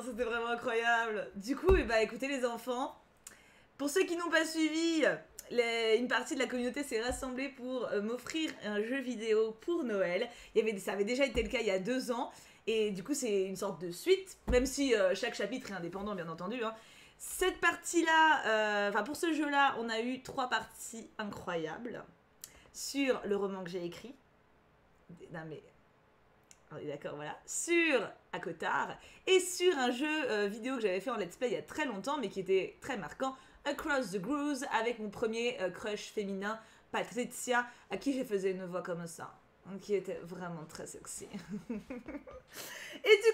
c'était vraiment incroyable. Du coup, bah, écoutez les enfants, pour ceux qui n'ont pas suivi, une partie de la communauté s'est rassemblée pour m'offrir un jeu vidéo pour Noël. Ça avait déjà été le cas il y a 2 ans. Et du coup, c'est une sorte de suite, même si chaque chapitre est indépendant, bien entendu. Hein. Cette partie-là, pour ce jeu-là, on a eu 3 parties incroyables sur le roman que j'ai écrit. Non mais... On est d'accord, voilà. Sur Akotar et sur un jeu vidéo que j'avais fait en let's play il y a très longtemps, mais qui était très marquant, Across the Grooves, avec mon premier crush féminin, Patricia, à qui je faisais une voix comme ça. Qui était vraiment très sexy. Et du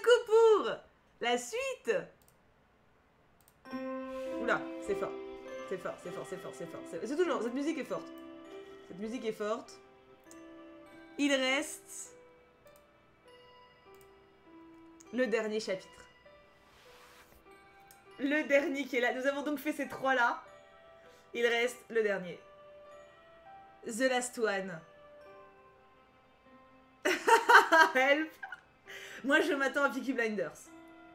coup, pour la suite... Oula, c'est fort. C'est fort, c'est fort, c'est fort, c'est fort. C'est toujours, cette musique est forte. Cette musique est forte. Il reste... le dernier chapitre. Le dernier qui est là. Nous avons donc fait ces 3-là. Il reste le dernier. The Last One. Help. Moi, je m'attends à Peaky Blinders.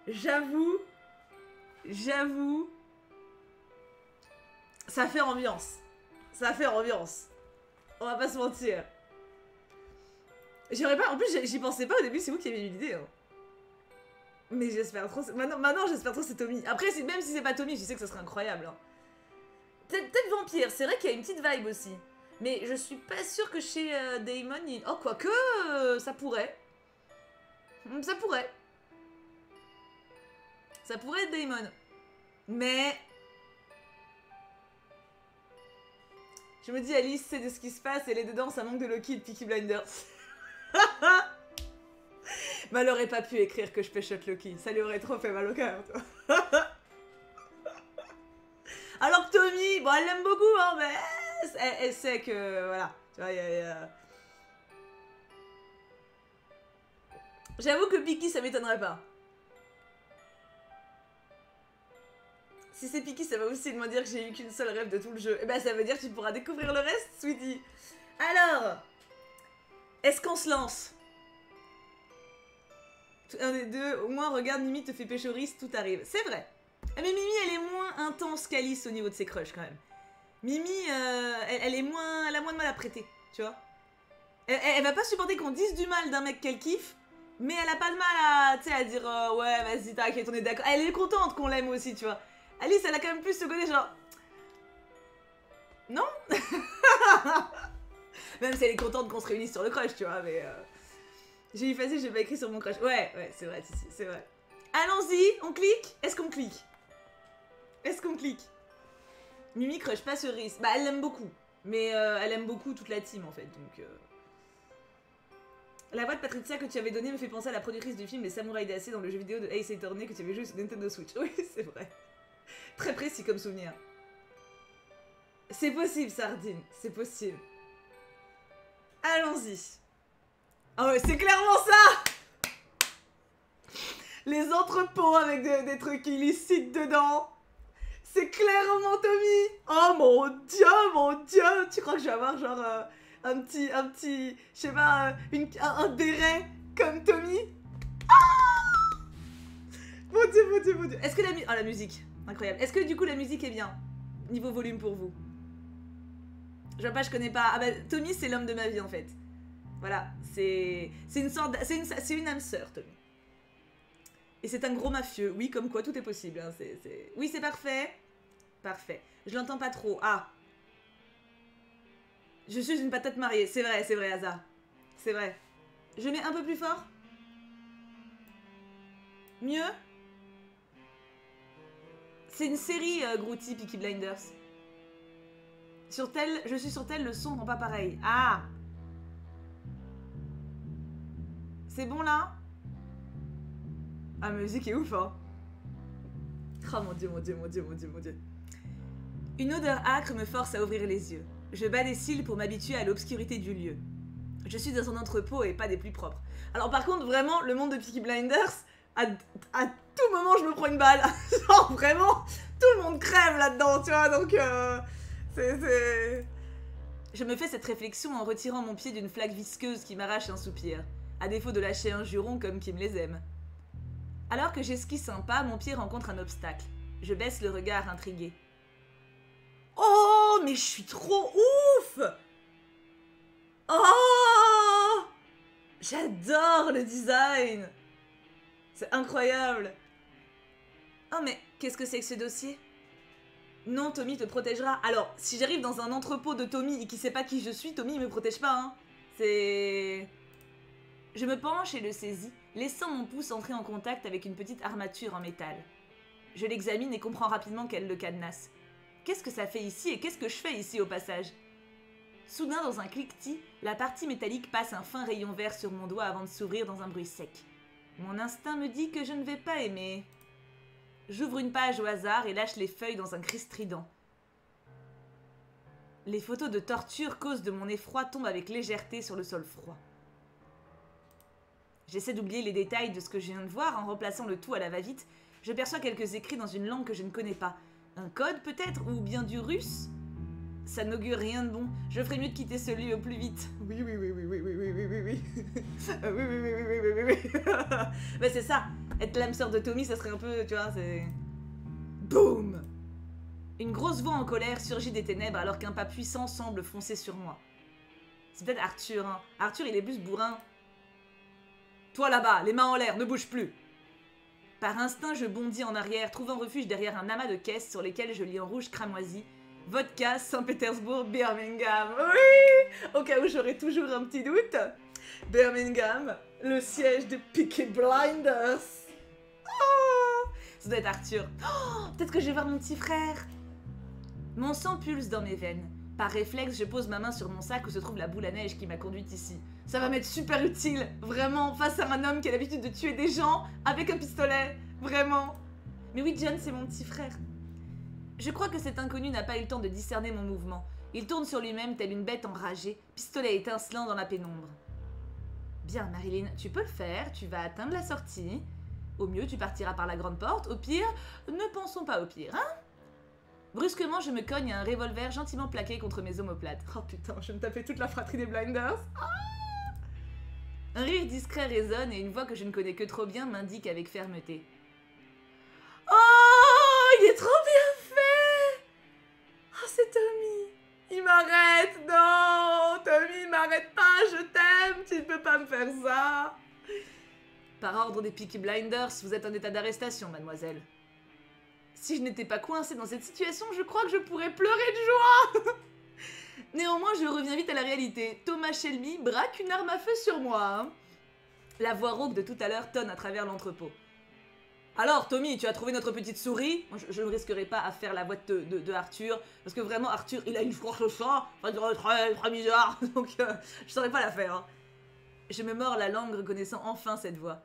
J'avoue. Ça fait ambiance. Ça fait ambiance. On va pas se mentir. J'aurais pas... En plus, j'y pensais pas au début, c'est vous qui avez eu l'idée. Hein. Mais j'espère trop... Maintenant j'espère trop c'est Tommy. Après, même si c'est pas Tommy, je sais que ça serait incroyable. Hein. Peut-être vampire, c'est vrai qu'il y a une petite vibe aussi. Mais je suis pas sûre que chez Damon... Oh, quoique... ça pourrait. Ça pourrait. Ça pourrait être Damon. Mais... je me dis, Alice, c'est de ce qui se passe, elle est dedans, ça manque de Loki et de Peaky Blinders. Mais elle aurait pas pu écrire que je péchote Loki. Ça lui aurait trop fait mal au cœur, toi. Alors que Tommy, bon, elle l'aime beaucoup, hein, mais elle sait que, voilà. Tu vois, J'avoue que Peaky, ça m'étonnerait pas. Si c'est Peaky, ça va aussi me dire que j'ai eu qu'une seule rêve de tout le jeu. Et ben, ça veut dire que tu pourras découvrir le reste, sweetie. Alors, est-ce qu'on se lance? Un des deux, au moins regarde, Mimi te fait péchoris, tout arrive. C'est vrai. Mais Mimi, elle est moins intense qu'Alice au niveau de ses crushs quand même. Mimi, elle a moins de mal à prêter, tu vois. Elle va pas supporter qu'on dise du mal d'un mec qu'elle kiffe, mais elle a pas de mal à, tu sais, à dire ouais, vas-y, t'inquiète, on est d'accord. Elle est contente qu'on l'aime aussi, tu vois. Alice, elle a quand même plus ce côté genre... Non. Même si elle est contente qu'on se réunisse sur le crush, tu vois, mais... J'ai effacé, j'ai pas écrit sur mon crush. Ouais, c'est vrai, c'est vrai. Allons-y, on clique? Est-ce qu'on clique? Est-ce qu'on clique? Mimi crush pas cerise. Bah, elle l'aime beaucoup. Mais elle aime beaucoup toute la team, en fait, donc... La voix de Patricia que tu avais donnée me fait penser à la productrice du film Les Samouraïs d'Acier dans le jeu vidéo de Ace Attorney que tu avais joué sur Nintendo Switch. Oui, c'est vrai. Très précis comme souvenir. C'est possible, Sardine. C'est possible. Allons-y. Ah ouais, c'est clairement ça. Les entrepôts avec des trucs illicites dedans. C'est clairement Tommy. Oh mon dieu. Tu crois que je vais avoir genre un petit, je sais pas, un béret comme Tommy? Ah, mon dieu. Est-ce que la musique, incroyable. Est-ce que du coup la musique est bien? Niveau volume pour vous? Je vois pas, je connais pas. Ah bah Tommy c'est l'homme de ma vie en fait. Voilà, c'est une sorte, c'est une âme sœur, Tommy. Et c'est un gros mafieux. Oui, comme quoi tout est possible. Hein. Oui, c'est parfait. Parfait. Je l'entends pas trop. Ah. Je suis une patate mariée. C'est vrai, Asa. C'est vrai. Je mets un peu plus fort. Mieux. C'est une série, Grouty, Peaky Blinders. Sur tel, je suis sur tel, le son rend pas pareil. Ah. C'est bon là? Ah, la musique est ouf, hein. Oh mon dieu. Une odeur âcre me force à ouvrir les yeux. Je bats les cils pour m'habituer à l'obscurité du lieu. Je suis dans un entrepôt et pas des plus propres. Alors par contre, vraiment, le monde de Peaky Blinders, à tout moment, je me prends une balle. Genre vraiment, tout le monde crève là-dedans, tu vois, donc Je me fais cette réflexion en retirant mon pied d'une flaque visqueuse qui m'arrache un soupir, à défaut de lâcher un juron comme Kim les aime. Alors que j'esquisse un pas, mon pied rencontre un obstacle. Je baisse le regard intrigué. Oh, mais je suis trop ouf! Oh! J'adore le design! C'est incroyable! Oh, mais qu'est-ce que c'est que ce dossier? Non, Tommy te protégera. Alors, si j'arrive dans un entrepôt de Tommy et qu'il sait pas qui je suis, Tommy il me protège pas, hein. C'est... Je me penche et le saisis, laissant mon pouce entrer en contact avec une petite armature en métal. Je l'examine et comprends rapidement qu'elle le cadenasse. Qu'est-ce que ça fait ici et qu'est-ce que je fais ici au passage? Soudain, dans un cliquetis, la partie métallique passe un fin rayon vert sur mon doigt avant de s'ouvrir dans un bruit sec. Mon instinct me dit que je ne vais pas aimer. J'ouvre une page au hasard et lâche les feuilles dans un cri strident. Les photos de torture causent de mon effroi tombent avec légèreté sur le sol froid. J'essaie d'oublier les détails de ce que je viens de voir en remplaçant le tout à la va-vite. Je perçois quelques écrits dans une langue que je ne connais pas. Un code peut-être, ou bien du russe? Ça n'augure rien de bon. Je ferais mieux de quitter ce lieu au plus vite. Oui. Mais c'est ça. Être l'âme sœur de Tommy, ça serait un peu, tu vois, c'est... Boum! Une grosse voix en colère surgit des ténèbres alors qu'un pas puissant semble foncer sur moi. C'est peut-être Arthur, hein. Arthur, il est plus bourrin. Toi là-bas, les mains en l'air, ne bouge plus! Par instinct, je bondis en arrière, trouvant refuge derrière un amas de caisses sur lesquelles je lis en rouge cramoisi « Vodka, Saint-Pétersbourg, Birmingham ». Oui! Au cas où j'aurais toujours un petit doute. Birmingham, le siège de Peaky Blinders. Oh, ça doit être Arthur. Oh, peut-être que je vais voir mon petit frère. Mon sang pulse dans mes veines. Par réflexe, je pose ma main sur mon sac où se trouve la boule à neige qui m'a conduite ici. Ça va m'être super utile, vraiment, face à un homme qui a l'habitude de tuer des gens avec un pistolet, vraiment. Mais oui, John, c'est mon petit frère. Je crois que cet inconnu n'a pas eu le temps de discerner mon mouvement. Il tourne sur lui-même tel une bête enragée, pistolet étincelant dans la pénombre. Bien, Marilyn, tu peux le faire, tu vas atteindre la sortie. Au mieux, tu partiras par la grande porte, au pire, ne pensons pas au pire, hein? Brusquement, je me cogne à un revolver gentiment plaqué contre mes omoplates. Oh putain, je vais me taper toute la fratrie des Blinders. Ah! Un rire discret résonne et une voix que je ne connais que trop bien m'indique avec fermeté. Oh, il est trop bien fait! Oh, c'est Tommy. Il m'arrête, non! Tommy, m'arrête pas, je t'aime, tu ne peux pas me faire ça. Par ordre des Peaky Blinders, vous êtes en état d'arrestation, mademoiselle. Si je n'étais pas coincée dans cette situation, je crois que je pourrais pleurer de joie. Néanmoins, je reviens vite à la réalité. Thomas Shelby braque une arme à feu sur moi. Hein. La voix rauque de tout à l'heure tonne à travers l'entrepôt. Alors, Tommy, tu as trouvé notre petite souris? Je ne risquerai pas à faire la voix de Arthur, parce que vraiment, Arthur, il a une force ça, très bizarre, donc je saurais pas la faire. Hein. Je me mords la langue, reconnaissant enfin cette voix.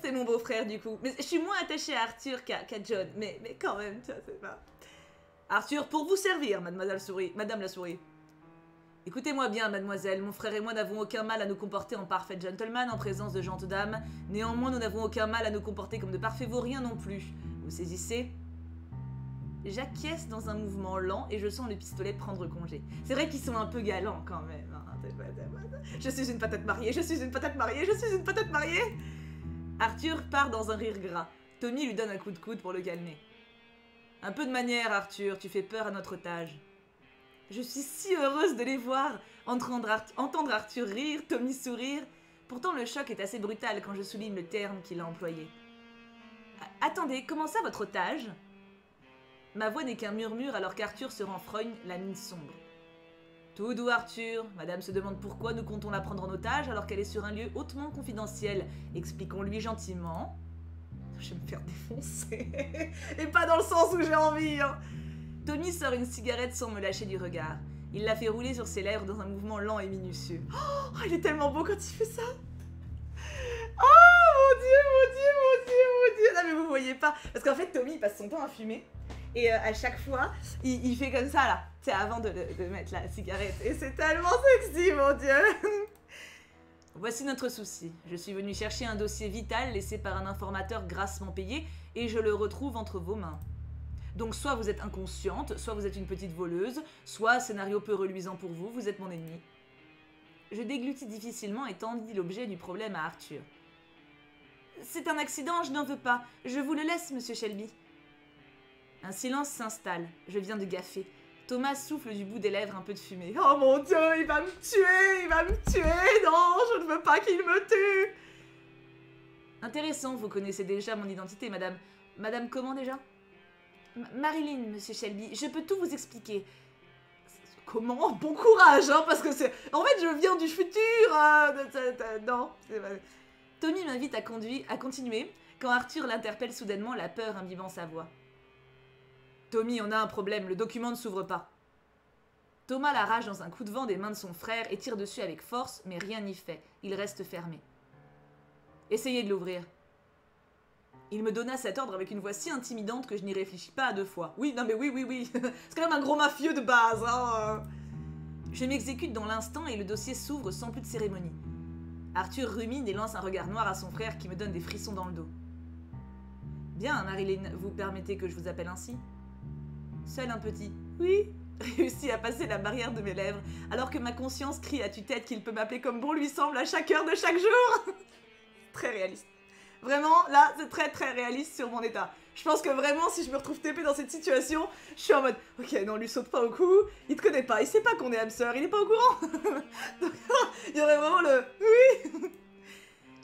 C'est mon beau-frère du coup. Mais je suis moins attachée à Arthur qu'à John. Mais quand même, tu vois, c'est pas... Arthur, pour vous servir, Madame la souris. Écoutez-moi bien, mademoiselle. Mon frère et moi n'avons aucun mal à nous comporter en parfait gentleman en présence de gentes dames. Néanmoins, nous n'avons aucun mal à nous comporter comme de parfaits vauriens non plus. Vous saisissez? J'acquiesce dans un mouvement lent et je sens le pistolet prendre congé. C'est vrai qu'ils sont un peu galants quand même. Hein. Je suis une patate mariée, je suis une patate mariée, je suis une patate mariée. Arthur part dans un rire gras. Tommy lui donne un coup de coude pour le calmer. Un peu de manière, Arthur, tu fais peur à notre otage. Je suis si heureuse de les voir, entendre Arthur rire, Tommy sourire. Pourtant, le choc est assez brutal quand je souligne le terme qu'il a employé. Attendez, comment ça votre otage? Ma voix n'est qu'un murmure alors qu'Arthur se renfrogne, la mine sombre. Tout doux Arthur, madame se demande pourquoi nous comptons la prendre en otage alors qu'elle est sur un lieu hautement confidentiel. Expliquons-lui gentiment. Je vais me faire défoncer. Et pas dans le sens où j'ai envie. Hein. Tommy sort une cigarette sans me lâcher du regard. Il la fait rouler sur ses lèvres dans un mouvement lent et minutieux. Oh, il est tellement beau quand il fait ça. Oh mon dieu, mon dieu, mon dieu, mon dieu. Là mais vous voyez pas. Parce qu'en fait Tommy il passe son temps à fumer. Et à chaque fois, il fait comme ça, là. C'est avant de mettre la cigarette. Et c'est tellement sexy, mon Dieu. Voici notre souci. Je suis venue chercher un dossier vital laissé par un informateur grassement payé et je le retrouve entre vos mains. Donc soit vous êtes inconsciente, soit vous êtes une petite voleuse, soit, scénario peu reluisant pour vous, vous êtes mon ennemi. Je déglutis difficilement et tendis l'objet du problème à Arthur. C'est un accident, je n'en veux pas. Je vous le laisse, monsieur Shelby. Un silence s'installe. Je viens de gaffer. Thomas souffle du bout des lèvres un peu de fumée. Oh mon Dieu, il va me tuer, il va me tuer. Non, je ne veux pas qu'il me tue. Intéressant, vous connaissez déjà mon identité, madame. Madame comment déjà? Marilyn, monsieur Shelby. Je peux tout vous expliquer. Comment? Bon courage, hein, parce que c'est... En fait, je viens du futur. Non. Tommy m'invite à continuer quand Arthur l'interpelle soudainement, la peur imbibant sa voix. Tommy, on a un problème, le document ne s'ouvre pas. Thomas l'arrache dans un coup de vent des mains de son frère et tire dessus avec force, mais rien n'y fait. Il reste fermé. Essayez de l'ouvrir. Il me donna cet ordre avec une voix si intimidante que je n'y réfléchis pas à deux fois. Oui, non mais oui. C'est quand même un gros mafieux de base, hein. Je m'exécute dans l'instant et le dossier s'ouvre sans plus de cérémonie. Arthur rumine et lance un regard noir à son frère qui me donne des frissons dans le dos. Bien, Marilyn, vous permettez que je vous appelle ainsi? Seul un petit « oui » réussit à passer la barrière de mes lèvres, alors que ma conscience crie à tue-tête qu'il peut m'appeler comme bon lui semble à chaque heure de chaque jour. Très réaliste. Vraiment, là, c'est très très réaliste sur mon état. Je pense que vraiment, si je me retrouve TP dans cette situation, je suis en mode « ok, non, lui saute pas au cou, il te connaît pas, il sait pas qu'on est âme sœur, il est pas au courant. » Donc, il y aurait vraiment le « oui ».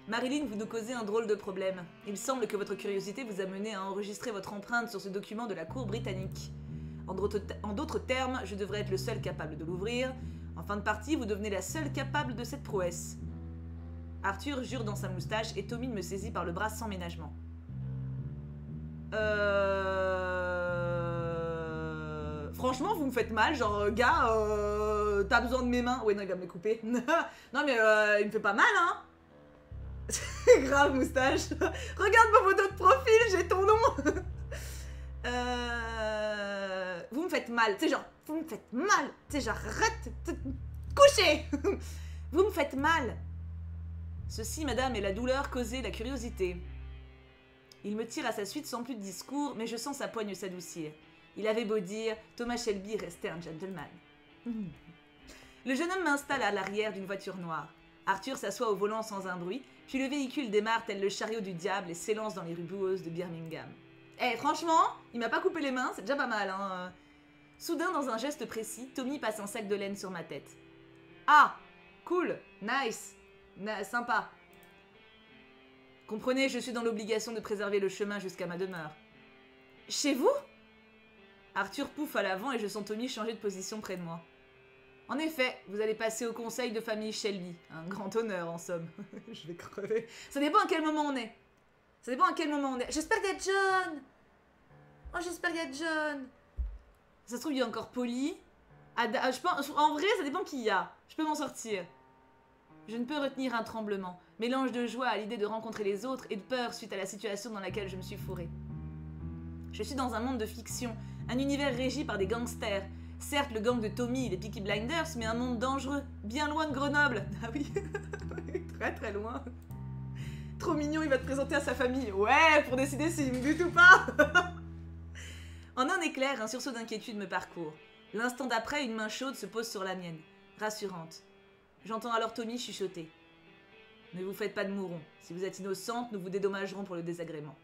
Marilyn, vous nous causez un drôle de problème. Il semble que votre curiosité vous a mené à enregistrer votre empreinte sur ce document de la cour britannique. En d'autres termes, je devrais être le seul capable de l'ouvrir. En fin de partie, vous devenez la seule capable de cette prouesse. Arthur jure dans sa moustache et Tommy me saisit par le bras sans ménagement. Franchement, vous me faites mal, genre, gars, t'as besoin de mes mains. Ouais, non, il va me les couper. Non, mais il me fait pas mal, hein. Grave moustache. Regarde ma photo de profil, j'ai ton nom. Vous me faites mal, tu sais genre, vous me faites mal, tu sais genre, arrête, couchez. Vous me faites mal. Ceci, madame, est la douleur causée la curiosité. Il me tire à sa suite sans plus de discours, mais je sens sa poigne s'adoucir. Il avait beau dire, Thomas Shelby restait un gentleman. Le jeune homme m'installe à l'arrière d'une voiture noire. Arthur s'assoit au volant sans un bruit, puis le véhicule démarre tel le chariot du diable et s'élance dans les rues boueuses de Birmingham. Eh, franchement, il m'a pas coupé les mains, c'est déjà pas mal, hein. Soudain, dans un geste précis, Tommy passe un sac de laine sur ma tête. Ah, cool, nice, sympa. Comprenez, je suis dans l'obligation de préserver le chemin jusqu'à ma demeure. Chez vous? Arthur pouffe à l'avant et je sens Tommy changer de position près de moi. En effet, vous allez passer au conseil de famille Shelby. Un grand honneur, en somme. Je vais crever. Ça dépend à quel moment on est. Ça dépend à quel moment on est. J'espère qu'il y a John. Oh, j'espère qu'il y a John. Ça se trouve, il est encore poli. Je pense, en vrai, ça dépend qui il y a. Je peux m'en sortir. Je ne peux retenir un tremblement. Mélange de joie à l'idée de rencontrer les autres et de peur suite à la situation dans laquelle je me suis fourrée. Je suis dans un monde de fiction. Un univers régi par des gangsters. Certes, le gang de Tommy et les Peaky Blinders, mais un monde dangereux, bien loin de Grenoble. Ah oui, très très loin. Trop mignon, il va te présenter à sa famille. Ouais, pour décider s'il me bute ou pas. En un éclair, un sursaut d'inquiétude me parcourt. L'instant d'après, une main chaude se pose sur la mienne, rassurante. J'entends alors Tommy chuchoter. Ne vous faites pas de mourons. Si vous êtes innocente, nous vous dédommagerons pour le désagrément.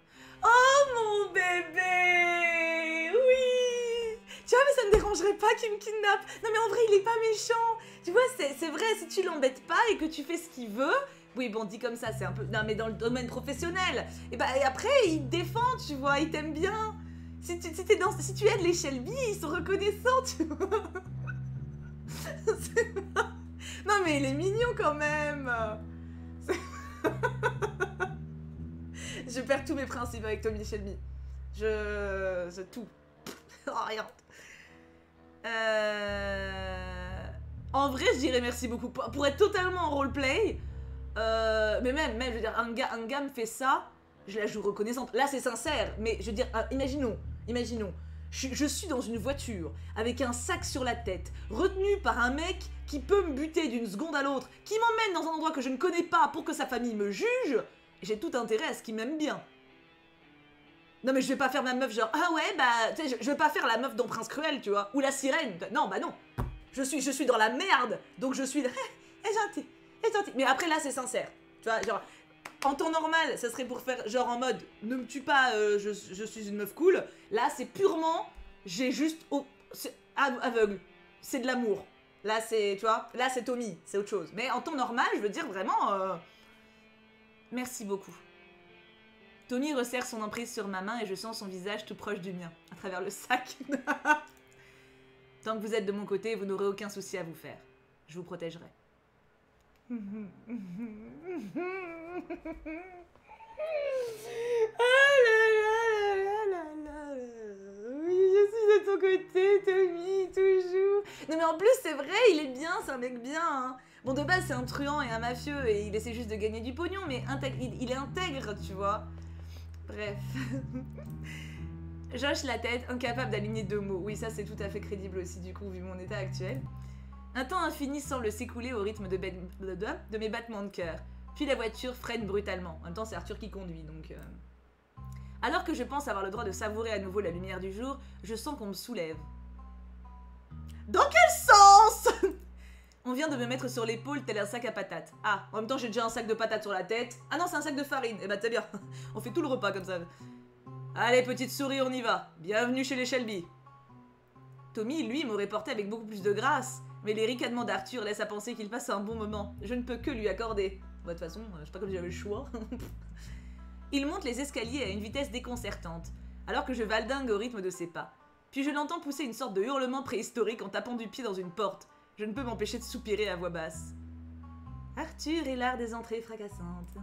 Oh mon bébé! Oui! Tu vois, mais ça me dérangerait pas qu'il me kidnappe. Non mais en vrai, il est pas méchant. Tu vois, c'est vrai, si tu l'embêtes pas et que tu fais ce qu'il veut... Oui, bon, dit comme ça, c'est un peu... Non, mais dans le domaine professionnel. Et après, il te défend, tu vois, il t'aime bien. Si tu aides les Shelby, ils sont reconnaissants, tu vois. Non, mais il est mignon quand même. Je perds tous mes principes avec Tommy Shelby. Tout. Oh, rien. En vrai, je dirais merci beaucoup. Pour être totalement en roleplay, mais même, je veux dire, un gars me fait ça, je la joue reconnaissante. Là, c'est sincère, mais je veux dire, imaginons. Je suis dans une voiture, avec un sac sur la tête, retenu par un mec qui peut me buter d'une seconde à l'autre, qui m'emmène dans un endroit que je ne connais pas pour que sa famille me juge. J'ai tout intérêt à ce qu'il m'aime bien. Non mais je vais pas faire ma meuf genre, ah ouais, bah, tu sais, je vais pas faire la meuf dans Prince Cruel, tu vois, ou la sirène. Non, bah non. Je suis dans la merde, donc je suis... Elle est gentille. Mais après là, c'est sincère. Tu vois, genre... En temps normal, ça serait pour faire genre en mode ne me tue pas, je suis une meuf cool. Là, c'est purement, j'ai juste. C'est aveugle. C'est de l'amour. Là, c'est. Tu vois, là, c'est Tommy, c'est autre chose. Mais en temps normal, je veux dire vraiment. Merci beaucoup. Tommy resserre son emprise sur ma main et je sens son visage tout proche du mien, à travers le sac. Tant que vous êtes de mon côté, vous n'aurez aucun souci à vous faire. Je vous protégerai. Ah là là là là là là. Oui, je suis de ton côté, Tommy, toujours. Non mais en plus, c'est vrai, il est bien, c'est un mec bien. Hein. Bon, de base, c'est un truand et un mafieux et il essaie juste de gagner du pognon, mais il est intègre, tu vois. Bref. J'hoche la tête, incapable d'aligner deux mots. Oui, ça c'est tout à fait crédible aussi, du coup, vu mon état actuel. Un temps infini semble s'écouler au rythme de mes battements de cœur. Puis la voiture freine brutalement. En même temps, c'est Arthur qui conduit, donc... Alors que je pense avoir le droit de savourer à nouveau la lumière du jour, je sens qu'on me soulève. Dans quel sens? On vient de me mettre sur l'épaule tel un sac à patates. Ah, en même temps, j'ai déjà un sac de patates sur la tête. Ah non, c'est un sac de farine. Eh bah, c'est bien. On fait tout le repas comme ça. Allez, petite souris, on y va. Bienvenue chez les Shelby. Tommy, lui, m'aurait porté avec beaucoup plus de grâce. Mais les ricanements d'Arthur laissent à penser qu'il passe un bon moment. Je ne peux que lui accorder. Bah, de toute façon, je sais pas comme j'avais le choix. Il monte les escaliers à une vitesse déconcertante, alors que je valdingue au rythme de ses pas. Puis je l'entends pousser une sorte de hurlement préhistorique en tapant du pied dans une porte. Je ne peux m'empêcher de soupirer à voix basse. Arthur est l'art des entrées fracassantes.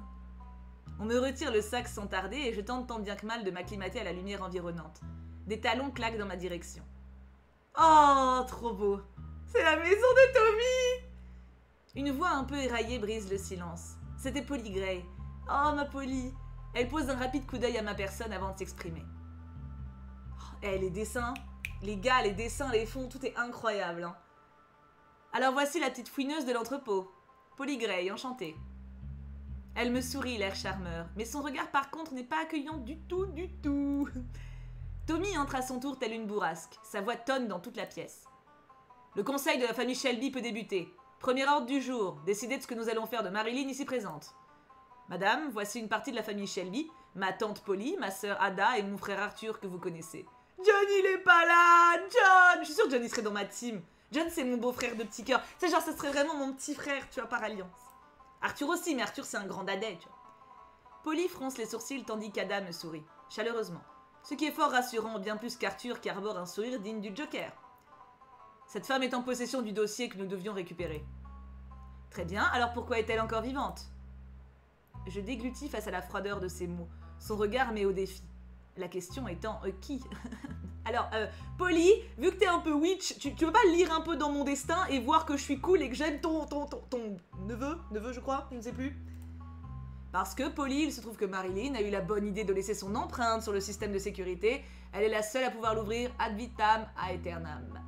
On me retire le sac sans tarder et je tente tant bien que mal de m'acclimater à la lumière environnante. Des talons claquent dans ma direction. Oh, trop beau! C'est la maison de Tommy! Une voix un peu éraillée brise le silence. C'était Polly Gray. Oh, ma Polly! Elle pose un rapide coup d'œil à ma personne avant de s'exprimer. Oh, les dessins, les gars, les dessins, les fonds, tout est incroyable. Hein. Alors voici la petite fouineuse de l'entrepôt. Polly Gray, enchantée. Elle me sourit, l'air charmeur, mais son regard par contre n'est pas accueillant du tout, du tout. Tommy entre à son tour telle une bourrasque. Sa voix tonne dans toute la pièce. Le conseil de la famille Shelby peut débuter. Premier ordre du jour, décider de ce que nous allons faire de Marilyn ici présente. Madame, voici une partie de la famille Shelby, ma tante Polly, ma sœur Ada et mon frère Arthur que vous connaissez. John, il est pas là! John! Je suis sûre que John, il serait dans ma team. John, c'est mon beau-frère de petit cœur. C'est genre, ça serait vraiment mon petit frère, tu vois, par alliance. Arthur aussi, mais Arthur, c'est un grand dadais, tu vois. Polly fronce les sourcils tandis qu'Ada me sourit, chaleureusement. Ce qui est fort rassurant, bien plus qu'Arthur qui arbore un sourire digne du Joker. Cette femme est en possession du dossier que nous devions récupérer. Très bien, alors pourquoi est-elle encore vivante? Je déglutis face à la froideur de ses mots. Son regard met au défi. La question étant qui? Alors, Polly, vu que t'es un peu witch, tu veux pas lire un peu dans mon destin et voir que je suis cool et que j'aime ton neveu, je crois, je ne sais plus. Parce que Polly, il se trouve que Marilyn a eu la bonne idée de laisser son empreinte sur le système de sécurité. Elle est la seule à pouvoir l'ouvrir ad vitam aeternam.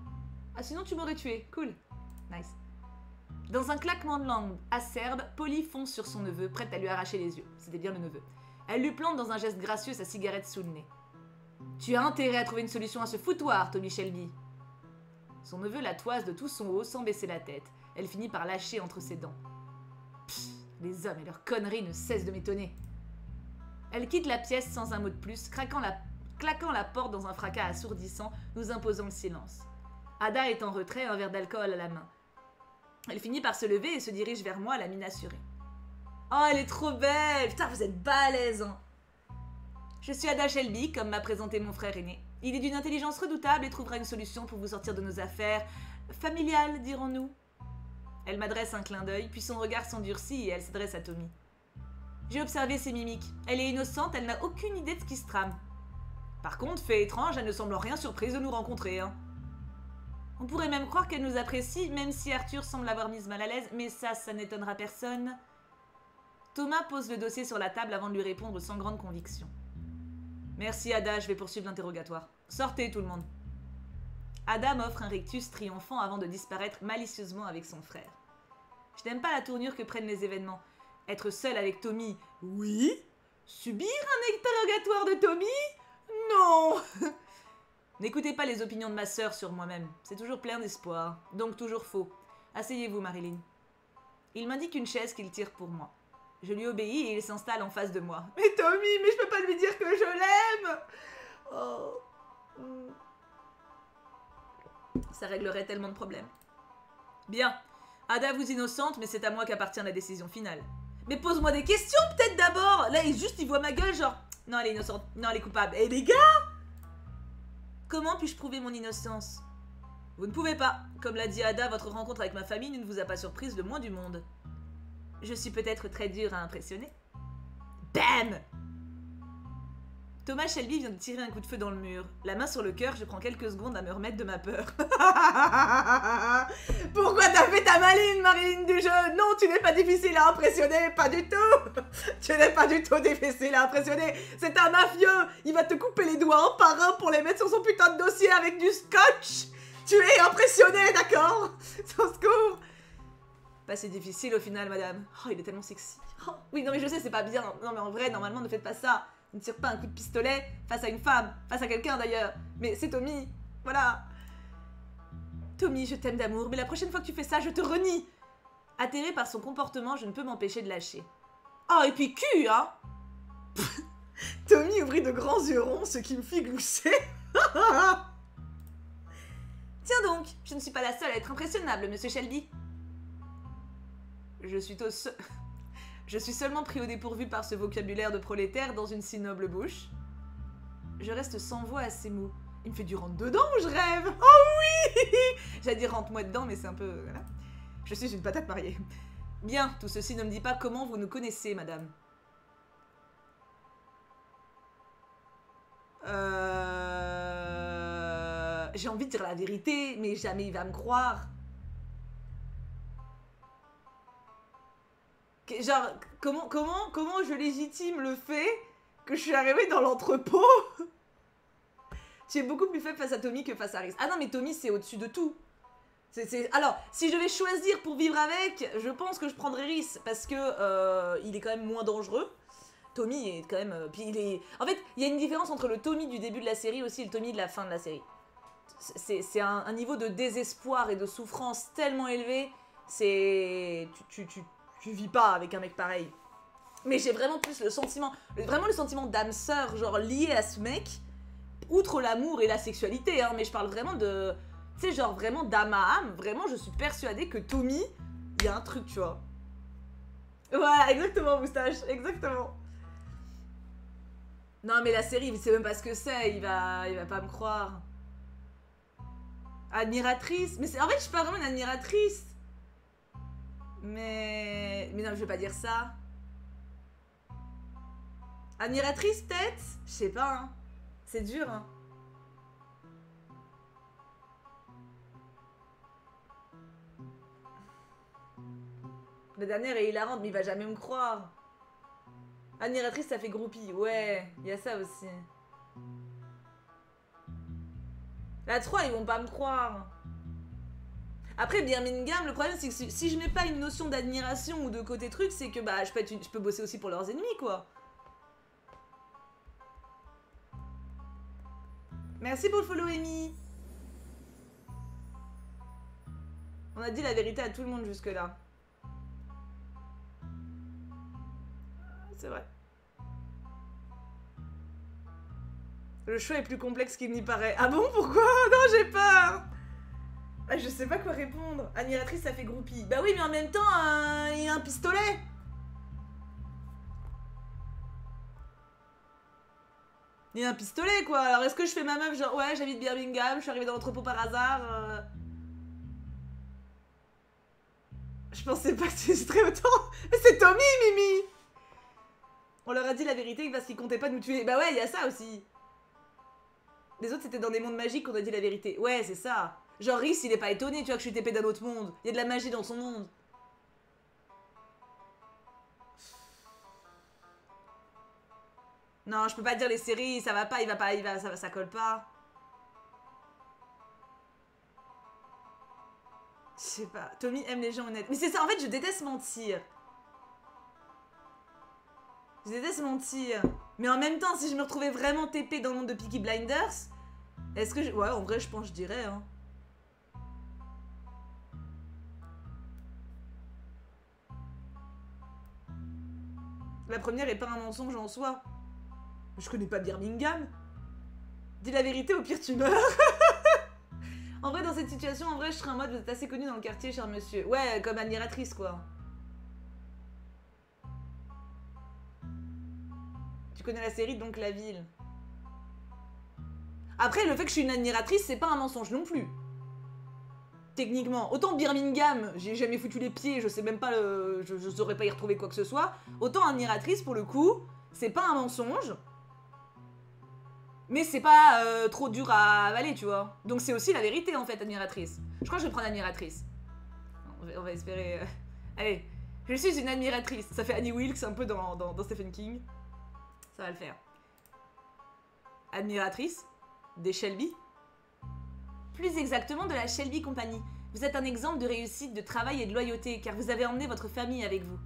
Ah, sinon tu m'aurais tué. Cool. Nice. Dans un claquement de langue acerbe, Polly fonce sur son neveu, prête à lui arracher les yeux. C'était bien le neveu. Elle lui plante dans un geste gracieux sa cigarette sous le nez. Tu as intérêt à trouver une solution à ce foutoir, Tommy Shelby. Son neveu la toise de tout son haut sans baisser la tête. Elle finit par lâcher entre ses dents. Pfff, les hommes et leurs conneries ne cessent de m'étonner. Elle quitte la pièce sans un mot de plus, claquant la porte dans un fracas assourdissant, nous imposant le silence. Ada est en retrait, un verre d'alcool à la main. Elle finit par se lever et se dirige vers moi, la mine assurée. Oh, elle est trop belle! Putain, vous êtes balèze, hein! Je suis Ada Shelby, comme m'a présenté mon frère aîné. Il est d'une intelligence redoutable et trouvera une solution pour vous sortir de nos affaires familiales, dirons-nous. Elle m'adresse un clin d'œil, puis son regard s'endurcit et elle s'adresse à Tommy. J'ai observé ses mimiques. Elle est innocente, elle n'a aucune idée de ce qui se trame. Par contre, fait étrange, elle ne semble en rien surprise de nous rencontrer, hein. On pourrait même croire qu'elle nous apprécie, même si Arthur semble l'avoir mise mal à l'aise, mais ça n'étonnera personne. Thomas pose le dossier sur la table avant de lui répondre sans grande conviction. Merci Ada, je vais poursuivre l'interrogatoire. Sortez tout le monde. Ada m'offre un rictus triomphant avant de disparaître malicieusement avec son frère. Je n'aime pas la tournure que prennent les événements. Être seule avec Tommy, oui. Subir un interrogatoire de Tommy, non. N'écoutez pas les opinions de ma sœur sur moi-même. C'est toujours plein d'espoir, donc toujours faux. Asseyez-vous, Marilyn. Il m'indique une chaise qu'il tire pour moi. Je lui obéis et il s'installe en face de moi. Mais Tommy, mais je peux pas lui dire que je l'aime. Oh. Ça réglerait tellement de problèmes. Bien. Ada vous innocente, mais c'est à moi qu'appartient la décision finale. Mais pose-moi des questions peut-être d'abord. Là, il voit ma gueule genre... Non, elle est innocente. Non, elle est coupable. Et les gars, comment puis-je prouver mon innocence? Vous ne pouvez pas. Comme l'a dit Ada, votre rencontre avec ma famille ne vous a pas surprise le moins du monde. Je suis peut-être très dure à impressionner. Bam! Thomas Shelby vient de tirer un coup de feu dans le mur. La main sur le cœur, je prends quelques secondes à me remettre de ma peur. Pourquoi t'as fait ta maline, Marilyn du jeu? Non, tu n'es pas difficile à impressionner, pas du tout. Tu n'es pas du tout difficile à impressionner. C'est un mafieux. Il va te couper les doigts un par un pour les mettre sur son putain de dossier avec du scotch. Tu es impressionné, d'accord? Sans secours. Bah c'est difficile au final, madame. Oh, il est tellement sexy. Oh, oui, non mais je sais, c'est pas bien. Non mais en vrai, normalement, ne faites pas ça. Ne tire pas un coup de pistolet face à une femme, face à quelqu'un d'ailleurs. Mais c'est Tommy, voilà. Tommy, je t'aime d'amour, mais la prochaine fois que tu fais ça, je te renie. Atterré par son comportement, je ne peux m'empêcher de lâcher. Oh, et puis cul, hein. Tommy ouvrit de grands yeux ronds, ce qui me fit glousser. Tiens donc, je ne suis pas la seule à être impressionnable, monsieur Shelby. Je suis seulement pris au dépourvu par ce vocabulaire de prolétaire dans une si noble bouche. Je reste sans voix à ces mots. Il me fait du rentre-dedans ou je rêve? Oh oui. J'allais dire rentre-moi dedans, mais c'est un peu... Voilà. Je suis une patate mariée. Bien, tout ceci ne me dit pas comment vous nous connaissez, madame. J'ai envie de dire la vérité, mais jamais il va me croire. Genre, comment je légitime le fait que je suis arrivée dans l'entrepôt? Tu es beaucoup plus faible face à Tommy que face à Rhys. Ah non, mais Tommy, c'est au-dessus de tout. Alors, si je vais choisir pour vivre avec, je pense que je prendrais Rhys, parce que il est quand même moins dangereux. Tommy est quand même... puis il est... En fait, il y a une différence entre le Tommy du début de la série aussi et le Tommy de la fin de la série. C'est un niveau de désespoir et de souffrance tellement élevé. C'est... Tu vis pas avec un mec pareil. Mais j'ai vraiment plus le sentiment d'âme sœur, genre lié à ce mec, outre l'amour et la sexualité, hein, mais je parle vraiment de... Tu sais, genre vraiment d'âme à âme, vraiment je suis persuadée que Tommy, il y a un truc, tu vois. Voilà, exactement, moustache, exactement. Non mais la série, il sait même pas ce que c'est, il va pas me croire. Admiratrice, mais en fait je suis pas vraiment une admiratrice. Mais non, je vais pas dire ça. Admiratrice, peut-être? Je sais pas, hein. C'est dur, hein. La dernière est hilarante, mais il va jamais me croire. Admiratrice, ça fait groupie. Ouais, il y a ça aussi. La 3, ils vont pas me croire. Après, Birmingham, le problème, c'est que si je mets pas une notion d'admiration ou de côté truc, c'est que bah, je peux bosser aussi pour leurs ennemis, quoi. Merci pour le follow, Amy. On a dit la vérité à tout le monde jusque-là. C'est vrai. Le choix est plus complexe qu'il n'y paraît. Ah bon, pourquoi? Non, j'ai peur. Ah, je sais pas quoi répondre. Admiratrice, ça fait groupie. Bah oui, mais en même temps, il y a un pistolet. Il y a un pistolet, quoi. Alors, est-ce que je fais ma meuf, genre, ouais, j'habite Birmingham, je suis arrivée dans l'entrepôt par hasard Je pensais pas que tu hésiterais autant. Mais c'est Tommy, Mimi. On leur a dit la vérité parce qu'ils comptaient pas nous tuer. Bah ouais, il y a ça aussi. Les autres, c'était dans des mondes magiques qu'on a dit la vérité. Ouais, c'est ça. Genre, Rhys, il est pas étonné, tu vois, que je suis TP d'un autre monde. Il y a de la magie dans son monde. Non, je peux pas dire les séries, ça va pas, ça colle pas. Je sais pas. Tommy aime les gens honnêtes. Mais c'est ça, en fait, je déteste mentir. Je déteste mentir. Mais en même temps, si je me retrouvais vraiment TP dans le monde de Peaky Blinders, est-ce que je... Ouais, en vrai, je pense que je dirais, hein. La première est pas un mensonge en soi. Je connais pas Birmingham. Dis la vérité, au pire tu meurs. En vrai, dans cette situation, en vrai, je serais en mode, vous êtes assez connu dans le quartier, cher monsieur. Ouais, comme admiratrice, quoi. Tu connais la série, donc la ville. Après, le fait que je suis une admiratrice, c'est pas un mensonge non plus. Techniquement. Autant Birmingham, j'ai jamais foutu les pieds, je sais même pas, je saurais pas y retrouver quoi que ce soit. Autant admiratrice, pour le coup, c'est pas un mensonge. Mais c'est pas trop dur à avaler, tu vois. Donc c'est aussi la vérité, en fait, admiratrice. Je crois que je vais prendre admiratrice. On va espérer... Allez, je suis une admiratrice. Ça fait Annie Wilkes, un peu dans Stephen King. Ça va le faire. Admiratrice des Shelby. Plus exactement de la Shelby Company. Vous êtes un exemple de réussite, de travail et de loyauté, car vous avez emmené votre famille avec vous.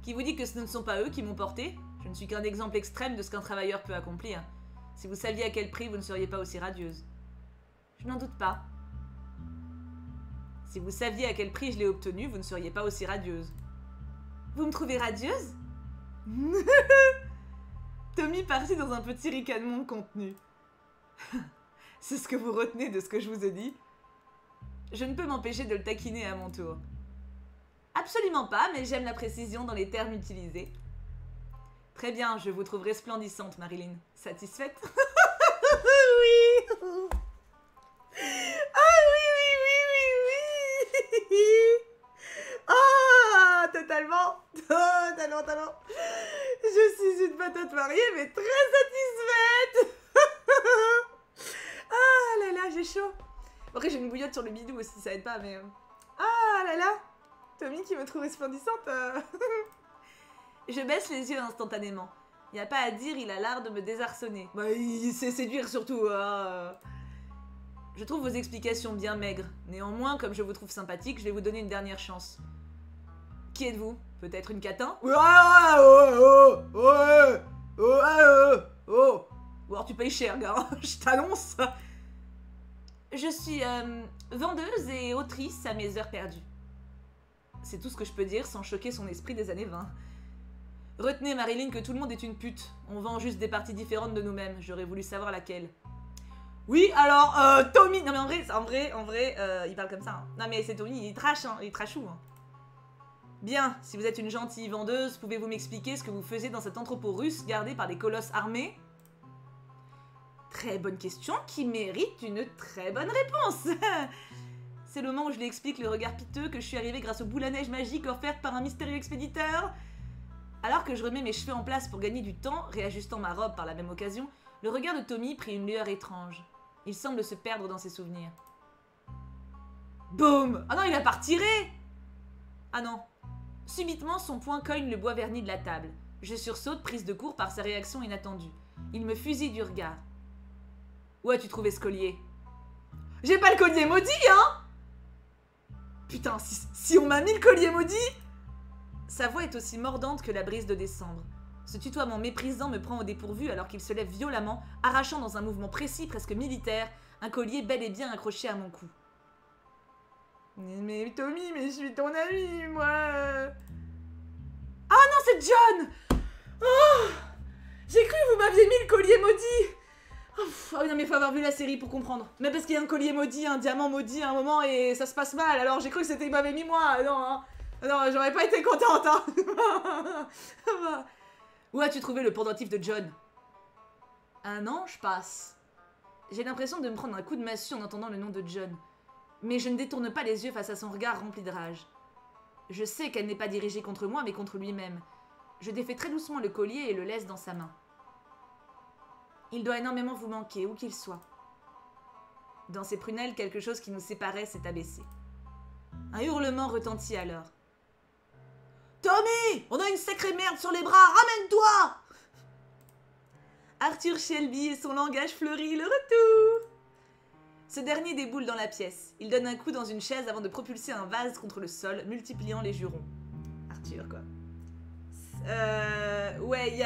Qui vous dit que ce ne sont pas eux qui m'ont porté? Je ne suis qu'un exemple extrême de ce qu'un travailleur peut accomplir. Si vous saviez à quel prix, vous ne seriez pas aussi radieuse. Je n'en doute pas. Si vous saviez à quel prix je l'ai obtenu, vous ne seriez pas aussi radieuse. Vous me trouvez radieuse? Tommy partit dans un petit ricanement contenu. C'est ce que vous retenez de ce que je vous ai dit? Je ne peux m'empêcher de le taquiner à mon tour. Absolument pas, mais j'aime la précision dans les termes utilisés. Très bien, je vous trouve resplendissante, Marilyn. Satisfaite? Oui. Ah oui, oui, oui, oui, oui. Ah, totalement. Totalement. Je suis une patate mariée, mais très satisfaite. Ah là là, j'ai chaud. Après, j'ai une bouillotte sur le bidou aussi, ça aide pas, mais... Ah là là. Tommy qui me trouve resplendissante. Je baisse les yeux instantanément. Y a pas à dire, il a l'art de me désarçonner. Bah, il sait séduire surtout. Je trouve vos explications bien maigres. Néanmoins, comme je vous trouve sympathique, je vais vous donner une dernière chance. Qui êtes-vous? Peut-être une catin? Ou alors tu payes cher, gars. Je t'annonce. Je suis vendeuse et autrice à mes heures perdues. C'est tout ce que je peux dire sans choquer son esprit des années 20. Retenez, Marilyn, que tout le monde est une pute. On vend juste des parties différentes de nous-mêmes. J'aurais voulu savoir laquelle. Oui, alors, Tommy... Non, mais en vrai, il parle comme ça. Hein. Non, mais c'est Tommy, il est trash, hein. Il est trashou. Hein. Bien, si vous êtes une gentille vendeuse, pouvez-vous m'expliquer ce que vous faisiez dans cet entrepôt russe gardé par des colosses armés? Très bonne question qui mérite une très bonne réponse. C'est le moment où je lui explique le regard piteux que je suis arrivée grâce au boule à neige magique offerte par un mystérieux expéditeur. Alors que je remets mes cheveux en place pour gagner du temps, réajustant ma robe par la même occasion, le regard de Tommy prit une lueur étrange. Il semble se perdre dans ses souvenirs. Boum! Ah non, il a pas retiré! Ah non. Subitement, son poing cogne le bois verni de la table. Je sursaute, prise de court par sa réaction inattendue. Il me fusille du regard. Où as-tu trouvé ce collier? J'ai pas le collier maudit, hein! Putain, si on m'a mis le collier maudit! Sa voix est aussi mordante que la brise de décembre. Ce tutoiement méprisant me prend au dépourvu alors qu'il se lève violemment, arrachant dans un mouvement précis, presque militaire, un collier bel et bien accroché à mon cou. Mais Tommy, mais je suis ton ami, moi. Ah non, c'est John! Oh! J'ai cru que vous m'aviez mis le collier maudit! Oh oui, non, mais faut avoir vu la série pour comprendre. Mais parce qu'il y a un collier maudit, un diamant maudit à un moment et ça se passe mal. Alors j'ai cru que c'était il m'avait mis moi. Non, hein. Non, j'aurais pas été contente. Hein. Où as-tu trouvé le pendentif de John? Un ange passe. J'ai l'impression de me prendre un coup de massue en entendant le nom de John. Mais je ne détourne pas les yeux face à son regard rempli de rage. Je sais qu'elle n'est pas dirigée contre moi, mais contre lui-même. Je défais très doucement le collier et le laisse dans sa main. Il doit énormément vous manquer, où qu'il soit. Dans ses prunelles, quelque chose qui nous séparait s'est abaissé. Un hurlement retentit alors. « Tommy! On a une sacrée merde sur les bras! Ramène-toi » Arthur Shelby et son langage fleuri, le retour. Ce dernier déboule dans la pièce. Il donne un coup dans une chaise avant de propulser un vase contre le sol, multipliant les jurons. Arthur, quoi. Ouais,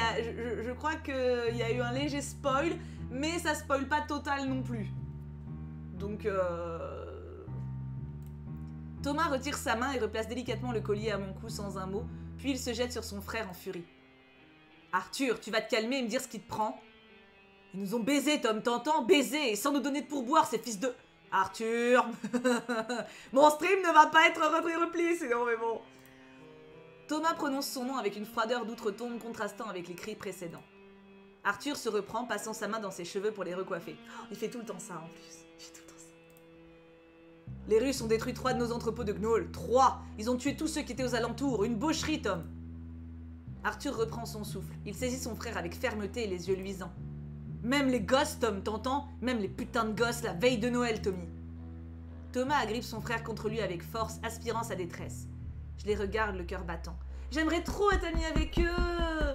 je crois qu'il y a eu un léger spoil, mais ça spoil pas total non plus. Donc, Thomas retire sa main et replace délicatement le collier à mon cou sans un mot, puis Puis il se jette sur son frère en furie. Arthur, tu vas te calmer et me dire ce qui te prend? Ils nous ont baisés, Tom, t'entends? Baisés, et sans nous donner de pourboire, ces fils de... Arthur. Mon stream ne va pas être repli, sinon, mais bon. Thomas prononce son nom avec une froideur d'outre-tombe contrastant avec les cris précédents. Arthur se reprend, passant sa main dans ses cheveux pour les recoiffer. Oh, il fait tout le temps ça, en plus. Il fait tout le temps ça. Les Russes ont détruit 3 de nos entrepôts de gnolls. 3. Ils ont tué tous ceux qui étaient aux alentours. Une boucherie, Tom. Arthur reprend son souffle. Il saisit son frère avec fermeté et les yeux luisants. Même les gosses, Tom, t'entends? Même les putains de gosses, la veille de Noël, Tommy. Thomas agrippe son frère contre lui avec force, aspirant sa détresse. Je les regarde, le cœur battant. J'aimerais trop être amie avec eux.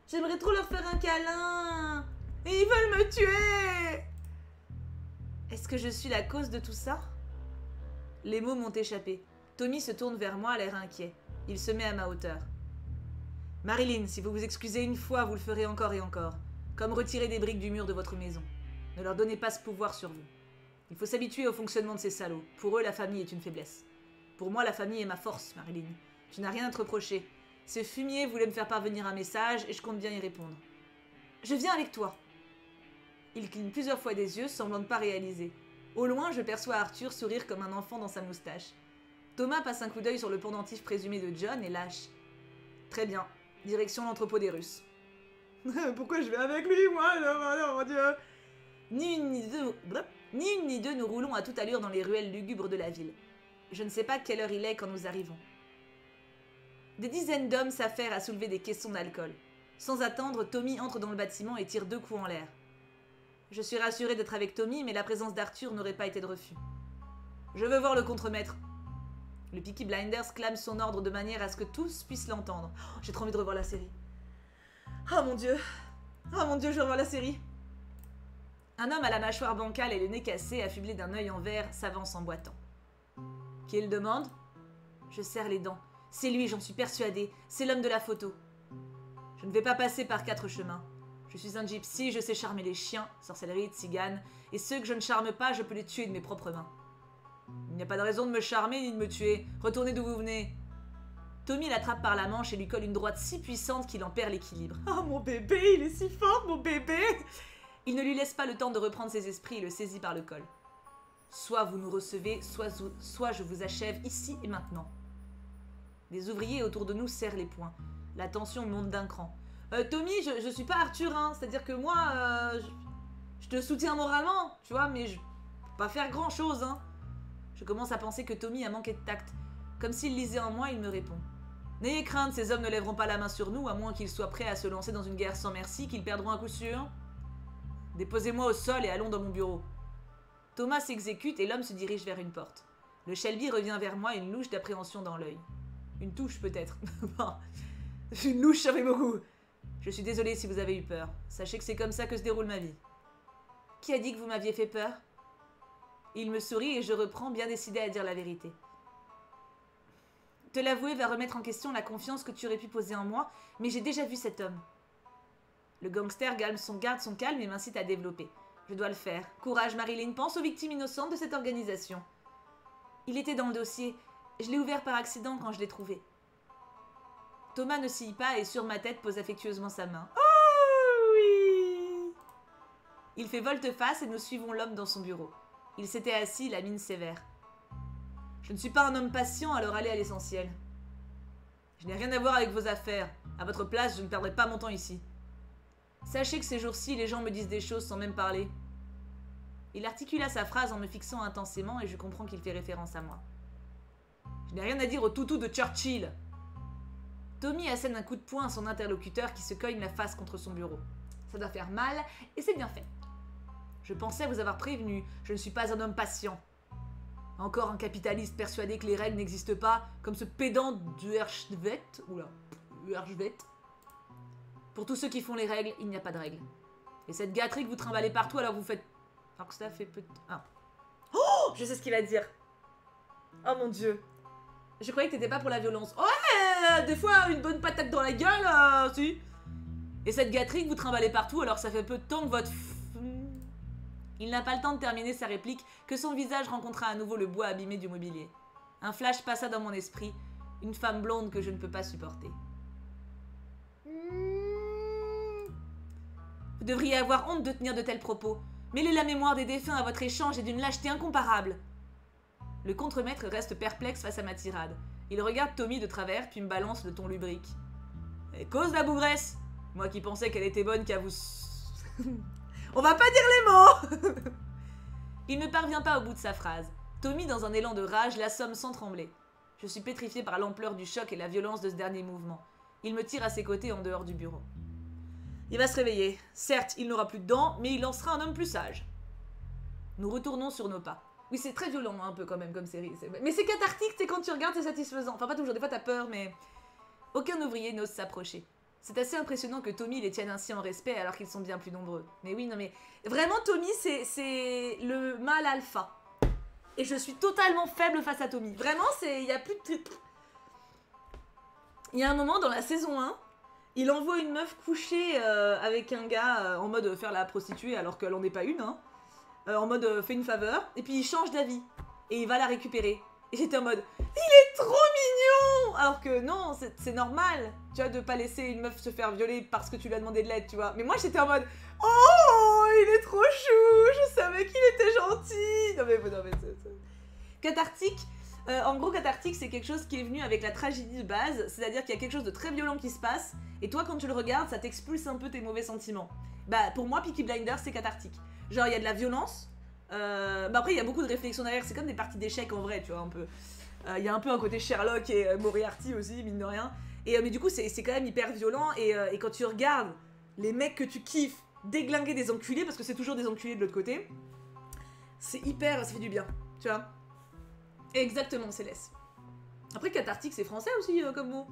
J'aimerais trop leur faire un câlin. Et ils veulent me tuer. Est-ce que je suis la cause de tout ça? Les mots m'ont échappé. Tommy se tourne vers moi, l'air inquiet. Il se met à ma hauteur. Marilyn, si vous vous excusez une fois, vous le ferez encore et encore. Comme retirer des briques du mur de votre maison. Ne leur donnez pas ce pouvoir sur vous. Il faut s'habituer au fonctionnement de ces salauds. Pour eux, la famille est une faiblesse. Pour moi, la famille est ma force, Marilyn. Tu n'as rien à te reprocher. Ce fumier voulait me faire parvenir un message et je compte bien y répondre. Je viens avec toi. Il cligne plusieurs fois des yeux, semblant ne pas réaliser. Au loin, je perçois Arthur sourire comme un enfant dans sa moustache. Thomas passe un coup d'œil sur le pendentif présumé de John et lâche. Très bien. Direction l'entrepôt des Russes. Pourquoi je vais avec lui, moi? Non, mon Dieu. Ni une ni deux, nous roulons à toute allure dans les ruelles lugubres de la ville. Je ne sais pas quelle heure il est quand nous arrivons. Des dizaines d'hommes s'affairent à soulever des caissons d'alcool. Sans attendre, Tommy entre dans le bâtiment et tire 2 coups en l'air. Je suis rassurée d'être avec Tommy, mais la présence d'Arthur n'aurait pas été de refus. Je veux voir le contremaître. Le Peaky Blinders clame son ordre de manière à ce que tous puissent l'entendre. Oh, j'ai trop envie de revoir la série. Oh mon Dieu, je vais revoir la série. Un homme à la mâchoire bancale et le nez cassé, affublé d'un œil en verre, s'avance en boitant. Qui le demande? Je serre les dents. C'est lui, j'en suis persuadée. C'est l'homme de la photo. Je ne vais pas passer par 4 chemins. Je suis un gypsy, je sais charmer les chiens, sorcellerie, tziganes, et ceux que je ne charme pas, je peux les tuer de mes propres mains. Il n'y a pas de raison de me charmer ni de me tuer. Retournez d'où vous venez. Tommy l'attrape par la manche et lui colle une droite si puissante qu'il en perd l'équilibre. Oh mon bébé, il est si fort, mon bébé! Il ne lui laisse pas le temps de reprendre ses esprits et le saisit par le col. Soit vous nous recevez, soit je vous achève ici et maintenant. Des ouvriers autour de nous serrent les poings. La tension monte d'un cran. Tommy, je suis pas Arthur, hein. C'est-à-dire que moi, je te soutiens moralement, tu vois, mais je peux pas faire grand-chose, hein. Je commence à penser que Tommy a manqué de tact. Comme s'il lisait en moi, il me répond. N'ayez crainte, ces hommes ne lèveront pas la main sur nous, à moins qu'ils soient prêts à se lancer dans une guerre sans merci, qu'ils perdront à coup sûr. Déposez-moi au sol et allons dans mon bureau. Thomas s'exécute et l'homme se dirige vers une porte. Le Shelby revient vers moi, une louche d'appréhension dans l'œil. Une touche peut-être. Une louche, ça fait beaucoup. Je suis désolée si vous avez eu peur. Sachez que c'est comme ça que se déroule ma vie. Qui a dit que vous m'aviez fait peur? Il me sourit et je reprends, bien décidé à dire la vérité. Te l'avouer va remettre en question la confiance que tu aurais pu poser en moi, mais j'ai déjà vu cet homme. Le gangster garde son calme et m'incite à développer. Je dois le faire. Courage, Marilyn, pense aux victimes innocentes de cette organisation. Il était dans le dossier. Je l'ai ouvert par accident quand je l'ai trouvé. Thomas ne scie pas et sur ma tête pose affectueusement sa main. Oh oui! Il fait volte-face et nous suivons l'homme dans son bureau. Il s'était assis, la mine sévère. Je ne suis pas un homme patient, alors allez à l'essentiel. Je n'ai rien à voir avec vos affaires. À votre place, je ne perdrai pas mon temps ici. Sachez que ces jours-ci, les gens me disent des choses sans même parler. Il articula sa phrase en me fixant intensément et je comprends qu'il fait référence à moi. Je n'ai rien à dire au toutou de Churchill. Tommy assène un coup de poing à son interlocuteur qui se cogne la face contre son bureau. Ça doit faire mal et c'est bien fait. Je pensais vous avoir prévenu, je ne suis pas un homme patient. Encore un capitaliste persuadé que les règles n'existent pas, comme ce pédant du Herschvet. Oula, Herschvet. Pour tous ceux qui font les règles, il n'y a pas de règles. Et cette gâterie que vous trimballez partout alors que vous faites... Alors que ça fait peu de... Ah. Oh, je sais ce qu'il va dire. Oh mon Dieu. Je croyais que t'étais pas pour la violence. Ouais, des fois, une bonne patate dans la gueule, si. Et cette gâterie que vous trimballez partout alors que ça fait peu de temps que votre... Il n'a pas le temps de terminer sa réplique que son visage rencontra à nouveau le bois abîmé du mobilier. Un flash passa dans mon esprit, une femme blonde que je ne peux pas supporter. devriez avoir honte de tenir de tels propos. Mêler la mémoire des défunts à votre échange est d'une lâcheté incomparable. Le contremaître reste perplexe face à ma tirade. Il regarde Tommy de travers, puis me balance le ton lubrique. Et cause la bougresse! Moi qui pensais qu'elle était bonne qu'à vous... On va pas dire les mots. Il ne parvient pas au bout de sa phrase. Tommy, dans un élan de rage, l'assomme sans trembler. Je suis pétrifié par l'ampleur du choc et la violence de ce dernier mouvement. Il me tire à ses côtés en dehors du bureau. Il va se réveiller. Certes, il n'aura plus de dents, mais il en sera un homme plus sage. Nous retournons sur nos pas. Oui, c'est très violent un peu quand même comme série. Mais c'est cathartique, c'est quand tu regardes, c'est satisfaisant. Enfin, pas toujours, des fois t'as peur, mais... Aucun ouvrier n'ose s'approcher. C'est assez impressionnant que Tommy les tienne ainsi en respect alors qu'ils sont bien plus nombreux. Mais oui, non mais... Vraiment, Tommy, c'est le mâle alpha. Et je suis totalement faible face à Tommy. Vraiment, il y a plus de... Il y a un moment dans la saison 1, il envoie une meuf coucher avec un gars en mode faire la prostituée alors qu'elle en est pas une, hein. En mode fais une faveur, et puis il change d'avis. Et il va la récupérer. Et j'étais en mode, il est trop mignon. Alors que non, c'est normal, tu vois, de pas laisser une meuf se faire violer parce que tu lui as demandé de l'aide, tu vois. Mais moi j'étais en mode, oh, il est trop chou, je savais qu'il était gentil. Non mais cathartique. En gros, cathartique, c'est quelque chose qui est venu avec la tragédie de base, c'est-à-dire qu'il y a quelque chose de très violent qui se passe, et toi, quand tu le regardes, ça t'expulse un peu tes mauvais sentiments. Bah, pour moi, Peaky Blinders, c'est cathartique. Genre, il y a de la violence, bah après, il y a beaucoup de réflexions derrière, c'est comme des parties d'échecs en vrai, tu vois, un peu. Il y a un peu un côté Sherlock et Moriarty aussi, mine de rien. Et, mais du coup, c'est quand même hyper violent, et quand tu regardes les mecs que tu kiffes déglinguer des enculés, parce que c'est toujours des enculés de l'autre côté, c'est hyper, ça fait du bien, tu vois. Exactement, Céleste. Après, cathartique, c'est français aussi comme mot.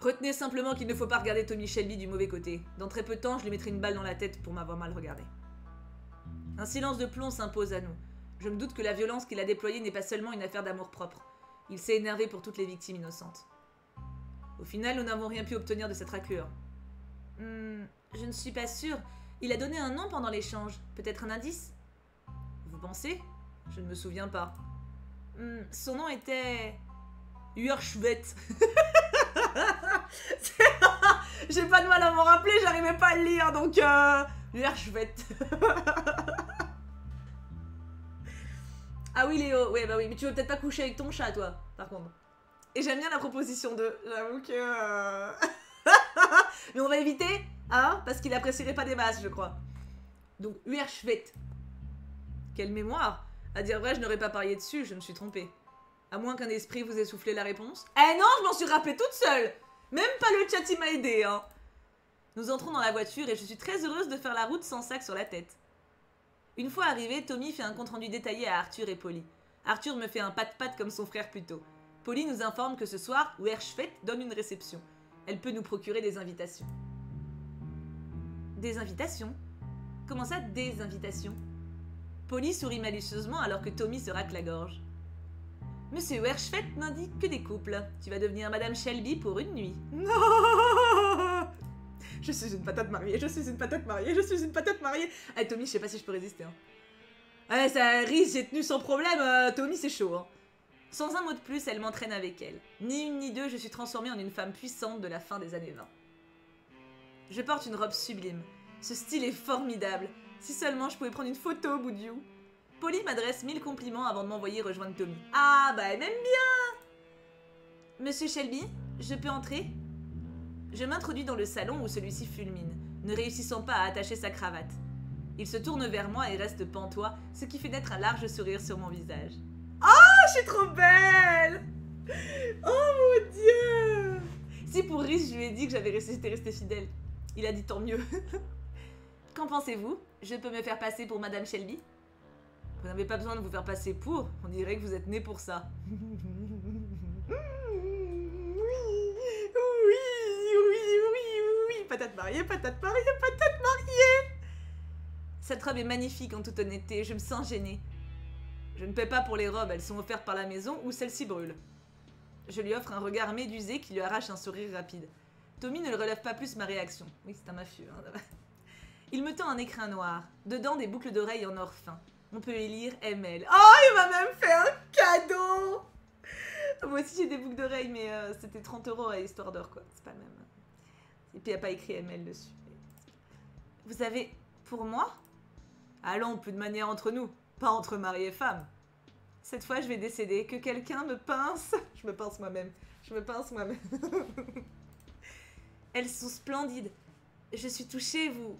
Retenez simplement qu'il ne faut pas regarder Tommy Shelby du mauvais côté. Dans très peu de temps, je lui mettrai une balle dans la tête pour m'avoir mal regardé. Un silence de plomb s'impose à nous. Je me doute que la violence qu'il a déployée n'est pas seulement une affaire d'amour-propre. Il s'est énervé pour toutes les victimes innocentes. Au final, nous n'avons rien pu obtenir de cette raclure. Je ne suis pas sûre. Il a donné un nom pendant l'échange. Peut-être un indice? Vous pensez? Je ne me souviens pas. Son nom était... Uerschwet. J'ai pas de mal à m'en rappeler, j'arrivais pas à le lire, donc... Uerschwet. Ah oui, Léo. Ouais, bah oui, mais tu veux peut-être pas coucher avec ton chat, toi, par contre. Et j'aime bien la proposition de... J'avoue que... Mais on va éviter, hein, parce qu'il apprécierait pas des masses, je crois. Donc, Uerschwet. Quelle mémoire! À dire vrai, je n'aurais pas parié dessus, je me suis trompée. À moins qu'un esprit vous ait soufflé la réponse. Eh non, je m'en suis rappelée toute seule! Même pas le chat il m'a aidé, hein. Nous entrons dans la voiture et je suis très heureuse de faire la route sans sac sur la tête. Une fois arrivé, Tommy fait un compte-rendu détaillé à Arthur et Polly. Arthur me fait un pat-pat comme son frère plus tôt. Polly nous informe que ce soir, Uerschwet donne une réception. Elle peut nous procurer des invitations. Des invitations? Comment ça, des invitations? Polly sourit malicieusement alors que Tommy se racle la gorge. Monsieur Uerschwet n'indique que des couples. Tu vas devenir Madame Shelby pour une nuit. Non. Je suis une patate mariée, je suis une patate mariée, je suis une patate mariée. Ah, Tommy, je sais pas si je peux résister. Hein. Ouais, ça risque, j'ai tenu sans problème. Tommy, c'est chaud. Hein. Sans un mot de plus, elle m'entraîne avec elle. Ni une ni deux, je suis transformée en une femme puissante de la fin des années 20. Je porte une robe sublime. Ce style est formidable. Si seulement je pouvais prendre une photo au bout de you. Polly m'adresse 1000 compliments avant de m'envoyer rejoindre Tommy. Ah, bah elle m'aime bien. Monsieur Shelby, je peux entrer? Je m'introduis dans le salon où celui-ci fulmine, ne réussissant pas à attacher sa cravate. Il se tourne vers moi et reste pantois, ce qui fait naître un large sourire sur mon visage. Oh, je suis trop belle! Oh mon Dieu! Si pour Rhys, je lui ai dit que j'étais restée fidèle. Il a dit tant mieux. Qu'en pensez-vous? Je peux me faire passer pour Madame Shelby? Vous n'avez pas besoin de vous faire passer pour. On dirait que vous êtes né pour ça. Oui, patate mariée, patate mariée, patate mariée. Cette robe est magnifique en toute honnêteté, je me sens gênée. Je ne paie pas pour les robes, elles sont offertes par la maison ou celle-ci brûle. Je lui offre un regard médusé qui lui arrache un sourire rapide. Tommy ne le relève pas plus ma réaction. Oui, c'est un mafieux. Hein. Il me tend un écrin noir, dedans des boucles d'oreilles en or fin. On peut y lire ML. Oh, il m'a même fait un cadeau! Moi aussi j'ai des boucles d'oreilles, mais c'était 30 € à histoire d'or, quoi. C'est pas le même. Et puis il n'y a pas écrit ML dessus. Vous avez... pour moi? Allons, plus de manière entre nous, pas entre mari et femme. Cette fois, je vais décéder. Que quelqu'un me pince. Je me pince moi-même. Je me pince moi-même. Elles sont splendides. Je suis touchée, vous...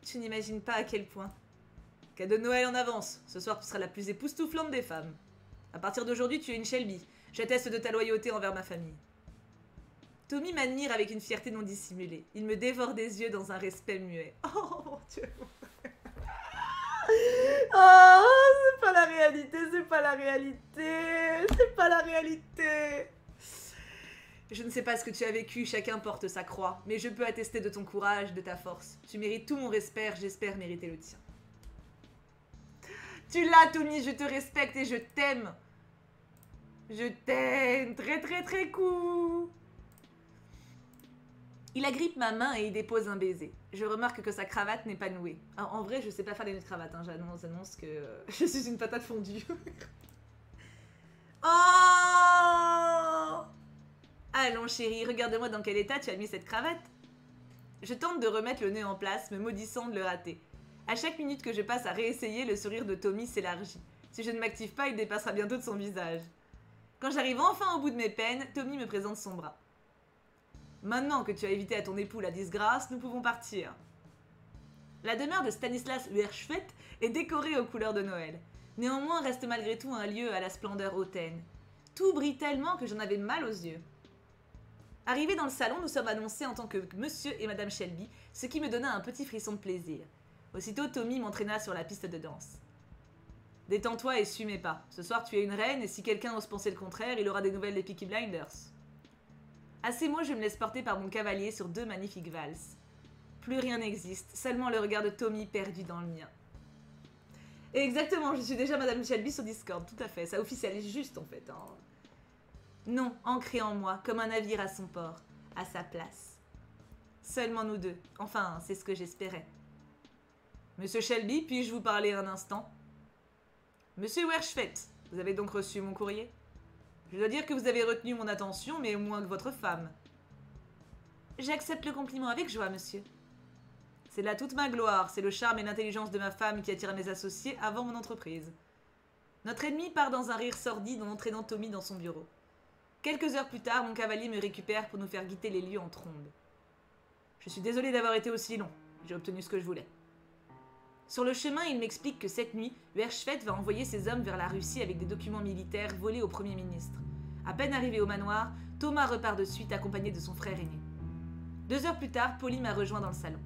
Tu n'imagines pas à quel point. Cadeau de Noël en avance. Ce soir, tu seras la plus époustouflante des femmes. À partir d'aujourd'hui, tu es une Shelby. J'atteste de ta loyauté envers ma famille. Tommy m'admire avec une fierté non dissimulée. Il me dévore des yeux dans un respect muet. Oh mon Dieu. Oh, c'est pas la réalité, c'est pas la réalité. C'est pas la réalité. Je ne sais pas ce que tu as vécu, chacun porte sa croix, mais je peux attester de ton courage, de ta force. Tu mérites tout mon respect, j'espère mériter le tien. Tu l'as, Tommy, je te respecte et je t'aime. Je t'aime, très très très cool. Il agrippe ma main et y dépose un baiser. Je remarque que sa cravate n'est pas nouée. Alors, en vrai, je sais pas faire des nœuds de cravate, hein. J'annonce que je suis une patate fondue. Oh! Allons chérie, regarde-moi dans quel état tu as mis cette cravate. Je tente de remettre le nœud en place, me maudissant de le rater. À chaque minute que je passe à réessayer, le sourire de Tommy s'élargit. Si je ne m'active pas, il dépassera bientôt de son visage. Quand j'arrive enfin au bout de mes peines, Tommy me présente son bras. Maintenant que tu as évité à ton époux la disgrâce, nous pouvons partir. La demeure de Stanislas Werschfeld est décorée aux couleurs de Noël. Néanmoins, reste malgré tout un lieu à la splendeur hautaine. Tout brille tellement que j'en avais mal aux yeux. Arrivés dans le salon, nous sommes annoncés en tant que Monsieur et Madame Shelby, ce qui me donna un petit frisson de plaisir. Aussitôt, Tommy m'entraîna sur la piste de danse. Détends-toi et suis mes pas. Ce soir, tu es une reine, et si quelqu'un ose penser le contraire, il aura des nouvelles des Peaky Blinders. À ces mots, je me laisse porter par mon cavalier sur 2 magnifiques valses. Plus rien n'existe, seulement le regard de Tommy perdu dans le mien. Et exactement, je suis déjà Madame Shelby sur Discord, tout à fait. Ça officialise juste, en fait. Hein. Non, ancré en moi, comme un navire à son port, à sa place. Seulement nous deux. Enfin, c'est ce que j'espérais. Monsieur Shelby, puis-je vous parler un instant? Monsieur Werschfeld, vous avez donc reçu mon courrier? Je dois dire que vous avez retenu mon attention, mais moins que votre femme. J'accepte le compliment avec joie, monsieur. C'est là toute ma gloire, c'est le charme et l'intelligence de ma femme qui attirent mes associés avant mon entreprise. Notre ennemi part dans un rire sordide en entraînant Tommy dans son bureau. Quelques heures plus tard, mon cavalier me récupère pour nous faire guetter les lieux en trombe. Je suis désolé d'avoir été aussi long. J'ai obtenu ce que je voulais. Sur le chemin, il m'explique que cette nuit, Werschfeld va envoyer ses hommes vers la Russie avec des documents militaires volés au Premier ministre. À peine arrivé au manoir, Thomas repart de suite accompagné de son frère aîné. 2 heures plus tard, Polly m'a rejoint dans le salon.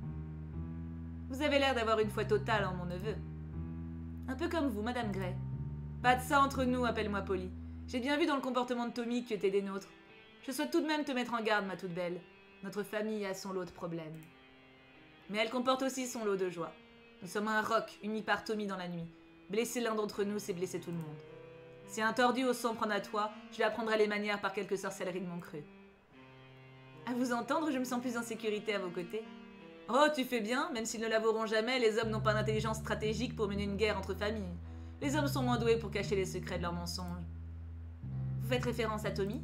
Vous avez l'air d'avoir une foi totale en mon neveu. Un peu comme vous, Madame Gray. Pas de ça entre nous, appelle-moi Polly. J'ai bien vu dans le comportement de Tommy que tu étais des nôtres. Je souhaite tout de même te mettre en garde, ma toute belle. Notre famille a son lot de problèmes. Mais elle comporte aussi son lot de joie. Nous sommes un roc, uni par Tommy dans la nuit. Blesser l'un d'entre nous, c'est blesser tout le monde. Si un tordu ose s'en prendre à toi, je lui apprendrai les manières par quelques sorcelleries de mon cru. À vous entendre, je me sens plus en sécurité à vos côtés. Oh, tu fais bien, même s'ils ne l'avoueront jamais, les hommes n'ont pas d'intelligence stratégique pour mener une guerre entre familles. Les hommes sont moins doués pour cacher les secrets de leurs mensonges. Vous faites référence à Tommy?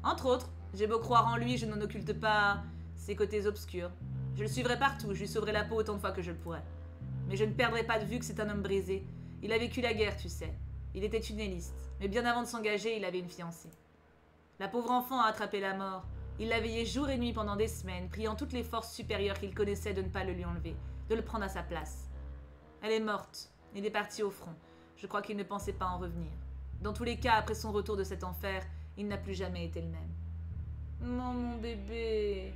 Entre autres, j'ai beau croire en lui, je n'en occulte pas ses côtés obscurs. Je le suivrai partout, je lui sauverai la peau autant de fois que je le pourrai. Mais je ne perdrai pas de vue que c'est un homme brisé. Il a vécu la guerre, tu sais. Il était tunneliste, mais bien avant de s'engager, il avait une fiancée. La pauvre enfant a attrapé la mort. Il l'a veillée jour et nuit pendant des semaines, priant toutes les forces supérieures qu'il connaissait de ne pas le lui enlever, de le prendre à sa place. Elle est morte. Il est parti au front. Je crois qu'il ne pensait pas en revenir. Dans tous les cas, après son retour de cet enfer, il n'a plus jamais été le même. Non, mon bébé.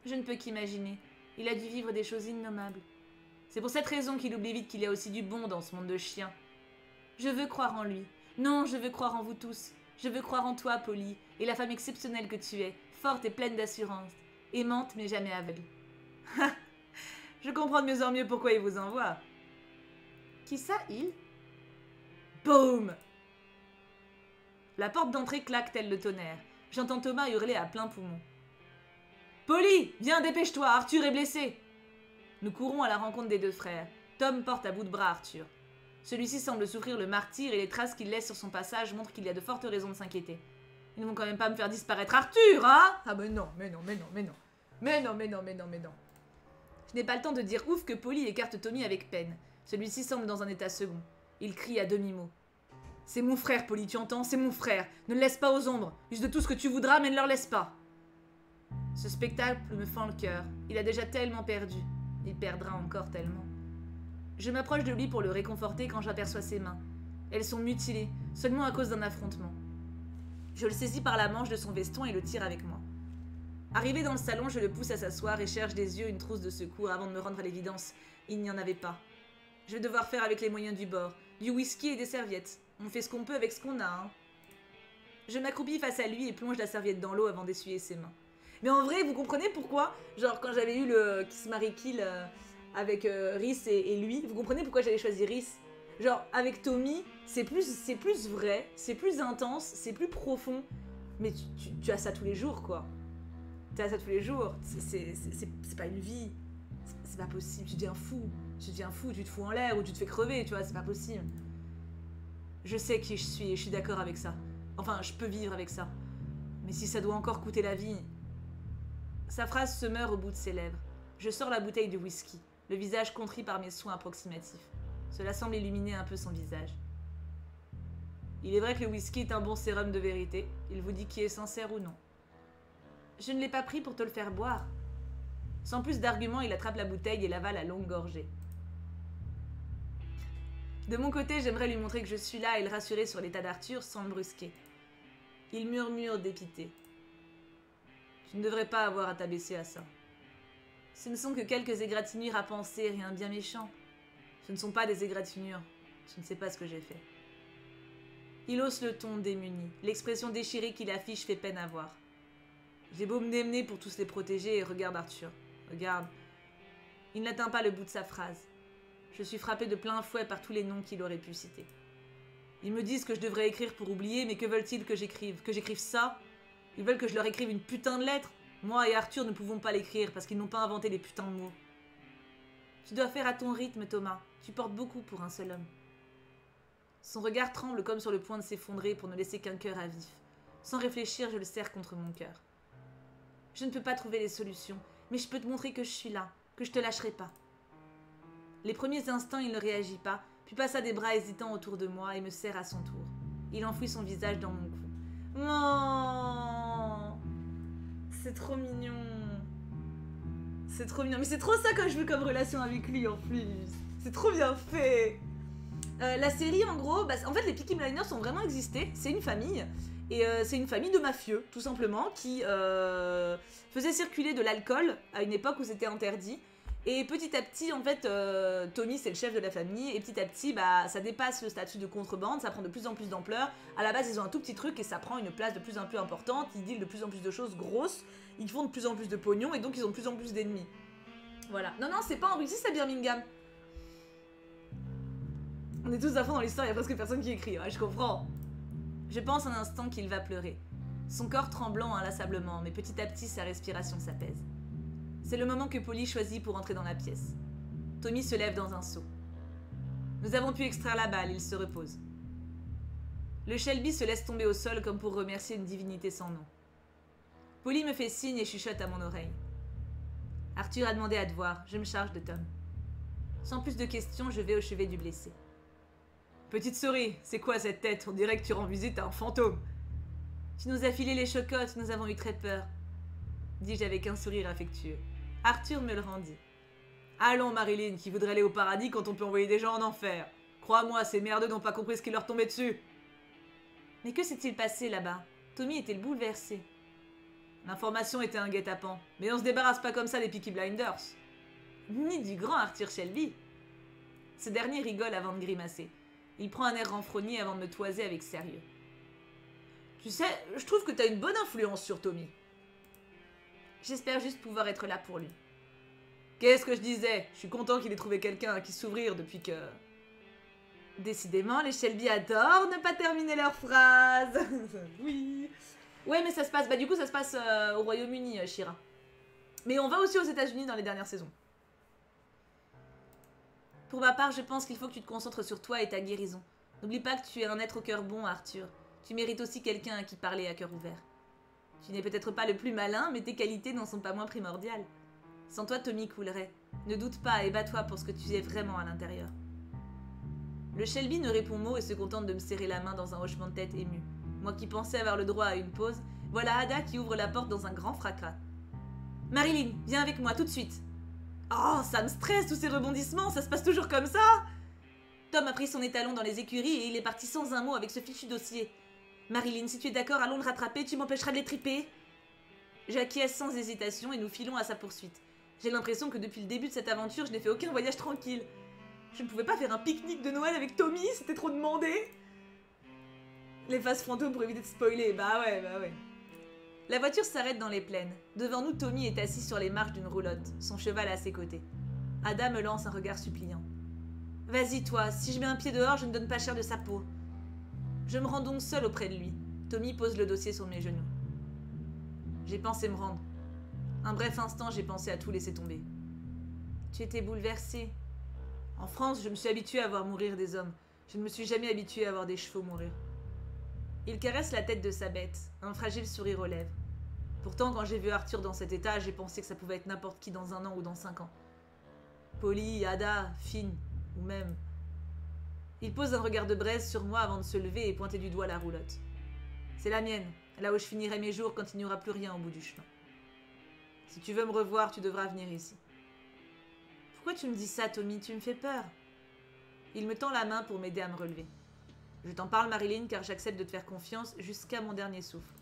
Je ne peux qu'imaginer. Il a dû vivre des choses innommables. C'est pour cette raison qu'il oublie vite qu'il y a aussi du bon dans ce monde de chiens. Je veux croire en lui. Non, je veux croire en vous tous. Je veux croire en toi, Polly, et la femme exceptionnelle que tu es, forte et pleine d'assurance, aimante mais jamais aveugle. Je comprends de mieux en mieux pourquoi il vous envoie. Qui ça, il? Boum! La porte d'entrée claque tel le tonnerre. J'entends Thomas hurler à plein poumon. Polly, viens, dépêche-toi, Arthur est blessé. Nous courons à la rencontre des 2 frères. Tom porte à bout de bras Arthur. Celui-ci semble souffrir le martyre et les traces qu'il laisse sur son passage montrent qu'il y a de fortes raisons de s'inquiéter. Ils ne vont quand même pas me faire disparaître Arthur, hein? Ah mais non, mais non, mais non, mais non. Mais non, mais non, mais non, mais non. Je n'ai pas le temps de dire ouf que Polly écarte Tommy avec peine. Celui-ci semble dans un état second. Il crie à demi-mot. C'est mon frère, Polly, tu entends? C'est mon frère. Ne le laisse pas aux ombres. Use de tout ce que tu voudras, mais ne leur laisse pas. Ce spectacle me fend le cœur. Il a déjà tellement perdu. Il perdra encore tellement. Je m'approche de lui pour le réconforter quand j'aperçois ses mains. Elles sont mutilées, seulement à cause d'un affrontement. Je le saisis par la manche de son veston et le tire avec moi. Arrivé dans le salon, je le pousse à s'asseoir et cherche des yeux une trousse de secours avant de me rendre à l'évidence. Il n'y en avait pas. Je vais devoir faire avec les moyens du bord. Du whisky et des serviettes. On fait ce qu'on peut avec ce qu'on a, hein. Je m'accroupis face à lui et plonge la serviette dans l'eau avant d'essuyer ses mains. Mais en vrai, vous comprenez pourquoi? Genre, quand j'avais eu le Kiss Mary Kill avec Rhys et lui, vous comprenez pourquoi j'avais choisi Rhys? Genre, avec Tommy, c'est plus vrai, c'est plus intense, c'est plus profond. Mais tu as ça tous les jours, quoi. Tu as ça tous les jours. C'est pas une vie. C'est pas possible. Tu deviens fou. Tu deviens fou, tu te fous en l'air ou tu te fais crever, tu vois, c'est pas possible. Je sais qui je suis et je suis d'accord avec ça. Enfin, je peux vivre avec ça. Mais si ça doit encore coûter la vie... Sa phrase se meurt au bout de ses lèvres. Je sors la bouteille de whisky, le visage contrit par mes soins approximatifs. Cela semble illuminer un peu son visage. Il est vrai que le whisky est un bon sérum de vérité. Il vous dit qui est sincère ou non. Je ne l'ai pas pris pour te le faire boire. Sans plus d'arguments, il attrape la bouteille et l'avale à longue gorgée. De mon côté, j'aimerais lui montrer que je suis là et le rassurer sur l'état d'Arthur sans le brusquer. Il murmure dépité. Tu ne devrais pas avoir à t'abaisser à ça. Ce ne sont que quelques égratignures à penser, rien de bien méchant. Ce ne sont pas des égratignures. Tu ne sais pas ce que j'ai fait. Il hausse le ton démuni. L'expression déchirée qu'il affiche fait peine à voir. J'ai beau me démener pour tous les protéger et regarde Arthur. Regarde. Il n'atteint pas le bout de sa phrase. Je suis frappée de plein fouet par tous les noms qu'il aurait pu citer. Ils me disent que je devrais écrire pour oublier, mais que veulent-ils que j'écrive? Que j'écrive ça? Ils veulent que je leur écrive une putain de lettre? Moi et Arthur ne pouvons pas l'écrire parce qu'ils n'ont pas inventé les putains de mots. Tu dois faire à ton rythme, Thomas. Tu portes beaucoup pour un seul homme. Son regard tremble comme sur le point de s'effondrer pour ne laisser qu'un cœur à vif. Sans réfléchir, je le serre contre mon cœur. Je ne peux pas trouver les solutions, mais je peux te montrer que je suis là, que je te lâcherai pas. Les premiers instants, il ne réagit pas, puis passa des bras hésitants autour de moi et me serre à son tour. Il enfouit son visage dans mon cou. Oh, c'est trop mignon. C'est trop mignon. Mais c'est trop ça que je veux comme relation avec lui en plus. C'est trop bien fait. La série, en gros, en fait, les Peaky Blinders ont vraiment existé. C'est une famille. Et c'est une famille de mafieux, tout simplement, qui faisait circuler de l'alcool à une époque où c'était interdit. Et petit à petit, en fait, Tommy, c'est le chef de la famille, et petit à petit, ça dépasse le statut de contrebande, ça prend de plus en plus d'ampleur. À la base, ils ont un tout petit truc, et ça prend une place de plus en plus importante, ils dealent de plus en plus de choses grosses, ils font de plus en plus de pognon, et donc ils ont de plus en plus d'ennemis. Voilà. Non, non, c'est pas en Russie, c'est à Birmingham. On est tous à fond dans l'histoire, il y a presque personne qui écrit, ouais, je comprends. Je pense un instant qu'il va pleurer. Son corps tremblant inlassablement, mais petit à petit, sa respiration s'apaise. C'est le moment que Polly choisit pour entrer dans la pièce. Tommy se lève dans un saut. Nous avons pu extraire la balle, il se repose. Le Shelby se laisse tomber au sol comme pour remercier une divinité sans nom. Polly me fait signe et chuchote à mon oreille. Arthur a demandé à te voir, je me charge de Tom. Sans plus de questions, je vais au chevet du blessé. Petite souris, c'est quoi cette tête? On dirait que tu rends visite à un fantôme. Tu nous as filé les chocottes, nous avons eu très peur, dis-je avec un sourire affectueux. Arthur me le rendit. Allons, Marilyn, qui voudrait aller au paradis quand on peut envoyer des gens en enfer. Crois-moi, ces merdeux n'ont pas compris ce qui leur tombait dessus. Mais que s'est-il passé là-bas? Tommy était bouleversé. L'information était un guet-apens, mais on se débarrasse pas comme ça des Peaky Blinders. Ni du grand Arthur Shelby. Ce dernier rigole avant de grimacer. Il prend un air renfrogné avant de me toiser avec sérieux. Tu sais, je trouve que t'as une bonne influence sur Tommy. J'espère juste pouvoir être là pour lui. Qu'est-ce que je disais? Je suis content qu'il ait trouvé quelqu'un à qui s'ouvrir depuis que... Décidément, les Shelby adorent ne pas terminer leurs phrases. Oui. Ouais, mais ça se passe... du coup, ça se passe au Royaume-Uni, Shira. Mais on va aussi aux États-Unis dans les dernières saisons. Pour ma part, je pense qu'il faut que tu te concentres sur toi et ta guérison. N'oublie pas que tu es un être au cœur bon, Arthur. Tu mérites aussi quelqu'un à qui parler à cœur ouvert. Tu n'es peut-être pas le plus malin, mais tes qualités n'en sont pas moins primordiales. Sans toi, Tommy coulerait. Ne doute pas et bats-toi pour ce que tu es vraiment à l'intérieur. Le Shelby ne répond mot et se contente de me serrer la main dans un hochement de tête ému. Moi qui pensais avoir le droit à une pause, voilà Ada qui ouvre la porte dans un grand fracas. « Marilyn, viens avec moi tout de suite !»« Oh, ça me stresse tous ces rebondissements, ça se passe toujours comme ça !» Tom a pris son étalon dans les écuries et il est parti sans un mot avec ce fichu dossier. « Marilyn, si tu es d'accord, allons le rattraper, tu m'empêcheras de l'étriper !» J'acquiesce sans hésitation et nous filons à sa poursuite. J'ai l'impression que depuis le début de cette aventure, je n'ai fait aucun voyage tranquille. Je ne pouvais pas faire un pique-nique de Noël avec Tommy, c'était trop demandé. Les phases fantômes pour éviter de spoiler, bah ouais. La voiture s'arrête dans les plaines. Devant nous, Tommy est assis sur les marches d'une roulotte, son cheval à ses côtés. Ada me lance un regard suppliant. « Vas-y toi, si je mets un pied dehors, je ne donne pas cher de sa peau. » Je me rends donc seule auprès de lui. Tommy pose le dossier sur mes genoux. J'ai pensé me rendre. Un bref instant, j'ai pensé à tout laisser tomber. Tu étais bouleversée. En France, je me suis habituée à voir mourir des hommes. Je ne me suis jamais habituée à voir des chevaux mourir. Il caresse la tête de sa bête, un fragile sourire aux lèvres. Pourtant, quand j'ai vu Arthur dans cet état, j'ai pensé que ça pouvait être n'importe qui dans 1 an ou dans 5 ans. Polly, Ada, Finn, ou même... Il pose un regard de braise sur moi avant de se lever et pointer du doigt la roulotte. C'est la mienne, là où je finirai mes jours quand il n'y aura plus rien au bout du chemin. Si tu veux me revoir, tu devras venir ici. Pourquoi tu me dis ça, Tommy? Tu me fais peur. Il me tend la main pour m'aider à me relever. Je t'en parle, Marilyn, car j'accepte de te faire confiance jusqu'à mon dernier souffle.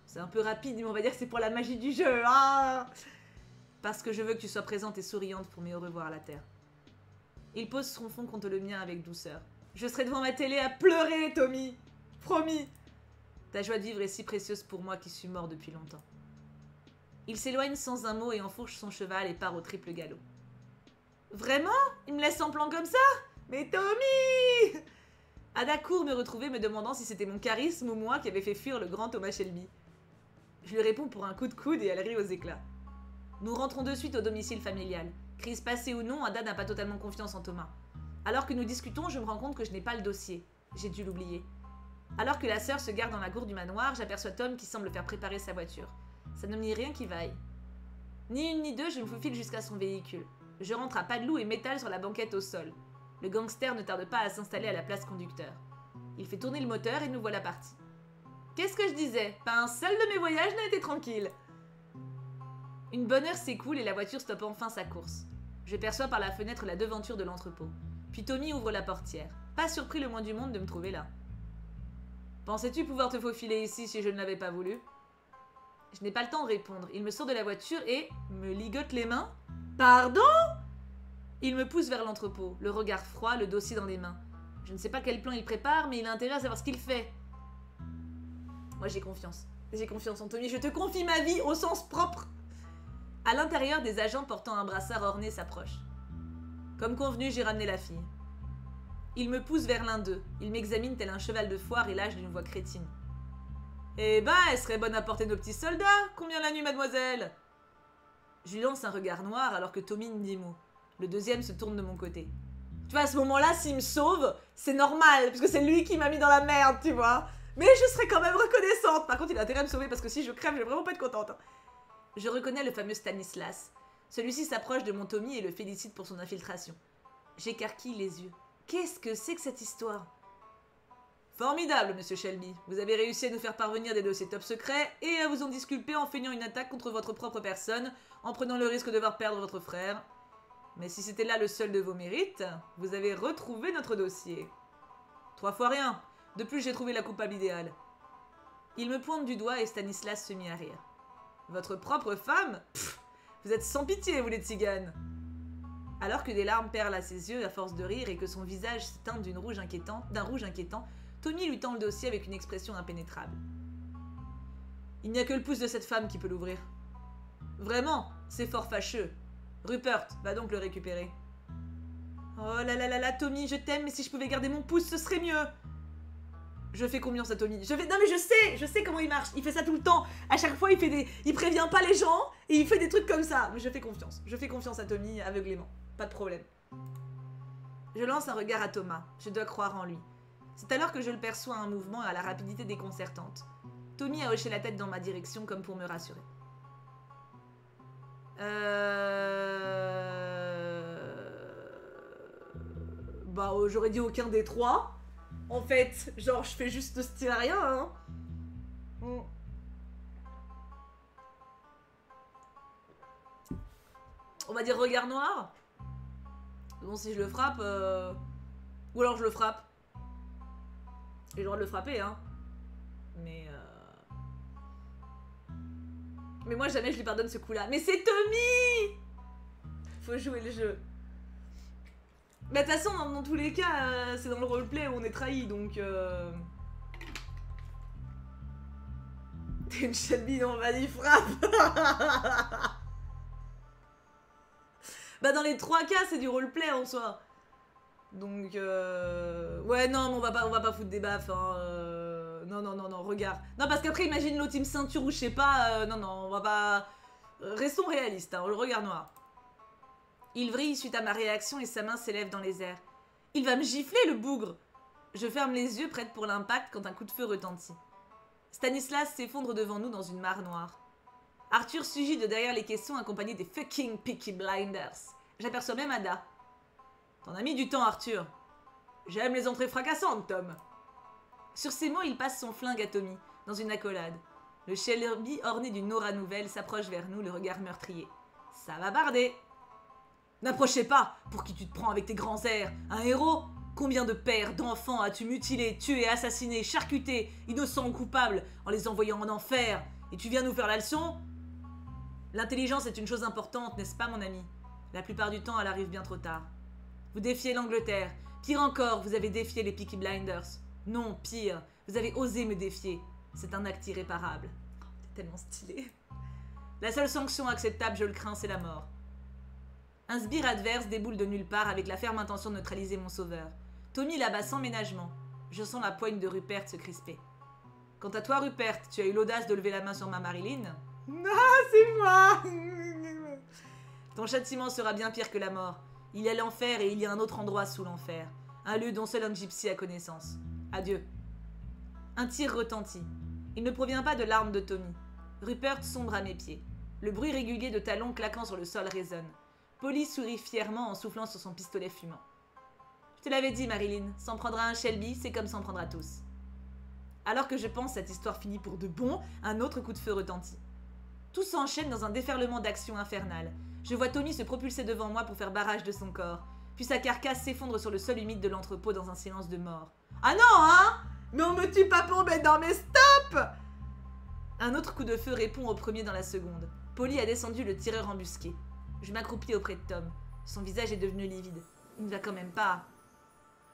C'est un peu rapide, mais on va dire que c'est pour la magie du jeu. Ah, parce que je veux que tu sois présente et souriante pour mes au revoir à la terre. Il pose son front contre le mien avec douceur. Je serai devant ma télé à pleurer, Tommy. Promis. Ta joie de vivre est si précieuse pour moi qui suis mort depuis longtemps. Il s'éloigne sans un mot et enfourche son cheval et part au triple galop. Vraiment? Il me laisse en plan comme ça? Mais Tommy! Ada court me retrouver me demandant si c'était mon charisme ou moi qui avait fait fuir le grand Thomas Shelby. Je lui réponds pour un coup de coude et elle rit aux éclats. Nous rentrons de suite au domicile familial. Crise passée ou non, Ada n'a pas totalement confiance en Thomas. Alors que nous discutons, je me rends compte que je n'ai pas le dossier. J'ai dû l'oublier. Alors que la sœur se garde dans la cour du manoir, j'aperçois Tom qui semble faire préparer sa voiture. Ça ne me dit rien qui vaille. Ni une ni deux, je me faufile jusqu'à son véhicule. Je rentre à pas de loup et m'étale sur la banquette au sol. Le gangster ne tarde pas à s'installer à la place conducteur. Il fait tourner le moteur et nous voilà partis. Qu'est-ce que je disais? Pas un seul de mes voyages n'a été tranquille. Une bonne heure s'écoule et la voiture stoppe enfin sa course. Je perçois par la fenêtre la devanture de l'entrepôt. Puis Tommy ouvre la portière. Pas surpris le moins du monde de me trouver là. Pensais-tu pouvoir te faufiler ici si je ne l'avais pas voulu? Je n'ai pas le temps de répondre. Il me sort de la voiture et me ligote les mains. Pardon? Il me pousse vers l'entrepôt, le regard froid, le dossier dans les mains. Je ne sais pas quel plan il prépare, mais il a intérêt à savoir ce qu'il fait. Moi j'ai confiance. J'ai confiance en Tommy, je te confie ma vie au sens propre. À l'intérieur, des agents portant un brassard orné s'approchent. Comme convenu, j'ai ramené la fille. Il me pousse vers l'un d'eux. Il m'examine tel un cheval de foire et lâche d'une voix crétine. Eh ben, elle serait bonne à porter nos petits soldats. Combien la nuit, mademoiselle? Je lui lance un regard noir alors que Tommy ne dit mot. Le deuxième se tourne de mon côté. Tu vois, à ce moment-là, s'il me sauve, c'est normal, parce que c'est lui qui m'a mis dans la merde, tu vois. Mais je serais quand même reconnaissante. Par contre, il a intérêt à me sauver, parce que si je crève, je vais vraiment pas être contente. Je reconnais le fameux Stanislas. Celui-ci s'approche de mon Tommy et le félicite pour son infiltration. J'écarquille les yeux. Qu'est-ce que c'est que cette histoire? Formidable, monsieur Shelby. Vous avez réussi à nous faire parvenir des dossiers top secrets et à vous en disculper en feignant une attaque contre votre propre personne, en prenant le risque de devoir perdre votre frère. Mais si c'était là le seul de vos mérites, vous avez retrouvé notre dossier. 3 fois rien. De plus, j'ai trouvé la coupable idéale. Il me pointe du doigt et Stanislas se mit à rire. Votre propre femme? Pff, vous êtes sans pitié, vous les tziganes. Alors que des larmes perlent à ses yeux à force de rire et que son visage se teinte d'un rouge inquiétant, Tommy lui tend le dossier avec une expression impénétrable. Il n'y a que le pouce de cette femme qui peut l'ouvrir. Vraiment, c'est fort fâcheux. Rupert, va donc le récupérer. Oh là là là là, Tommy, je t'aime, mais si je pouvais garder mon pouce, ce serait mieux. Je fais confiance à Tommy. Non mais je sais comment il marche. Il fait ça tout le temps. À chaque fois, il prévient pas les gens et il fait des trucs comme ça. Mais je fais confiance. Je fais confiance à Tommy aveuglément. Pas de problème. Je lance un regard à Thomas. Je dois croire en lui. C'est alors que je le perçois un mouvement à la rapidité déconcertante. Tommy a hoché la tête dans ma direction comme pour me rassurer. Bah, j'aurais dit aucun des trois. En fait, genre, je fais juste style à rien, hein. On va dire regard noir. Bon, si je le frappe... Ou alors je le frappe. J'ai le droit de le frapper, hein. Mais moi, jamais je lui pardonne ce coup-là. Mais c'est Tommy! Faut jouer le jeu. Bah, de toute façon, dans tous les cas, c'est dans le roleplay où on est trahi, donc... T'es une Shelby, non, vas-y, frappe. Bah, dans les 3 cas, c'est du roleplay en soi. Donc, ouais, non, mais on va pas foutre des baffes, hein. Non, regarde. Non, parce qu'après, imagine l'autre team ceinture ou je sais pas. Non, on va pas... Restons réalistes, hein, le regard noir. Il vrille suite à ma réaction et sa main s'élève dans les airs. Il va me gifler, le bougre. Je ferme les yeux, prête pour l'impact, quand un coup de feu retentit. Stanislas s'effondre devant nous dans une mare noire. Arthur surgit de derrière les caissons accompagné des fucking Peaky Blinders. J'aperçois même Ada. T'en as mis du temps, Arthur. J'aime les entrées fracassantes, Tom. Sur ces mots, il passe son flingue à Tommy, dans une accolade. Le Shelby, orné d'une aura nouvelle, s'approche vers nous, le regard meurtrier. Ça va barder. N'approchez pas. Pour qui tu te prends avec tes grands airs? Un héros? Combien de pères, d'enfants as-tu mutilé, tué, assassiné, charcuté, innocents ou coupables, en les envoyant en enfer? Et tu viens nous faire la leçon? L'intelligence est une chose importante, n'est-ce pas, mon ami? La plupart du temps, elle arrive bien trop tard. Vous défiez l'Angleterre. Pire encore, vous avez défié les Peaky Blinders. Non, pire, vous avez osé me défier. C'est un acte irréparable. T'es tellement stylé. La seule sanction acceptable, je le crains, c'est la mort. Un sbire adverse déboule de nulle part avec la ferme intention de neutraliser mon sauveur. Tommy l'abat sans ménagement. Je sens la poigne de Rupert se crisper. Quant à toi, Rupert, tu as eu l'audace de lever la main sur ma Marilyn? Ah, c'est moi. Ton châtiment sera bien pire que la mort. Il y a l'enfer et il y a un autre endroit sous l'enfer. Un lieu dont seul un gypsy a connaissance. Adieu. Un tir retentit. Il ne provient pas de l'arme de Tommy. Rupert sombre à mes pieds. Le bruit régulier de talons claquant sur le sol résonne. Polly sourit fièrement en soufflant sur son pistolet fumant. Je te l'avais dit, Marilyn, s'en prendra un Shelby, c'est comme s'en prendre à tous. Alors que je pense cette histoire finit pour de bon, un autre coup de feu retentit. Tout s'enchaîne dans un déferlement d'action infernale. Je vois Tommy se propulser devant moi pour faire barrage de son corps, puis sa carcasse s'effondre sur le sol humide de l'entrepôt dans un silence de mort. Ah non, hein? Mais on me tue pas pour mettre dans mes stops! Un autre coup de feu répond au premier dans la seconde. Polly a descendu le tireur embusqué. Je m'accroupis auprès de Tom. Son visage est devenu livide. Il ne va quand même pas...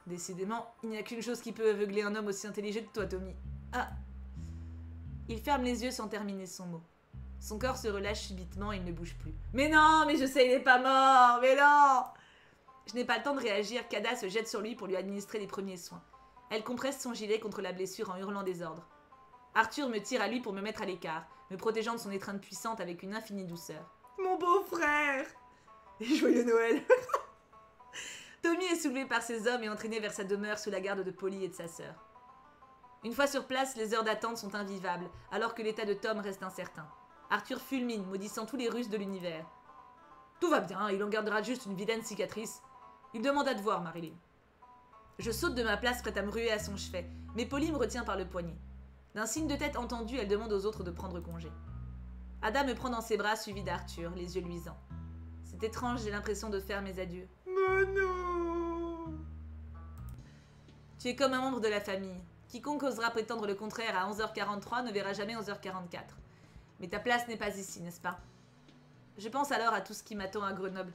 Décidément, il n'y a qu'une chose qui peut aveugler un homme aussi intelligent que toi, Tommy. Ah. Il ferme les yeux sans terminer son mot. Son corps se relâche subitement et il ne bouge plus. Mais non, mais je sais, il n'est pas mort, mais non! Je n'ai pas le temps de réagir qu'Ada se jette sur lui pour lui administrer les premiers soins. Elle compresse son gilet contre la blessure en hurlant des ordres. Arthur me tire à lui pour me mettre à l'écart, me protégeant de son étreinte puissante avec une infinie douceur. Mon beau-frère! Et joyeux Noël! Tommy est soulevé par ses hommes et entraîné vers sa demeure sous la garde de Polly et de sa sœur. Une fois sur place, les heures d'attente sont invivables, alors que l'état de Tom reste incertain. Arthur fulmine, maudissant tous les Russes de l'univers. Tout va bien, il en gardera juste une vilaine cicatrice. Il demande à te voir, Marilyn. Je saute de ma place prête à me ruer à son chevet, mais Polly me retient par le poignet. D'un signe de tête entendu, elle demande aux autres de prendre congé. Ada me prend dans ses bras, suivi d'Arthur, les yeux luisants. C'est étrange, j'ai l'impression de faire mes adieux. Oh non! Tu es comme un membre de la famille. Quiconque osera prétendre le contraire à 11h43 ne verra jamais 11h44. Mais ta place n'est pas ici, n'est-ce pas? Je pense alors à tout ce qui m'attend à Grenoble.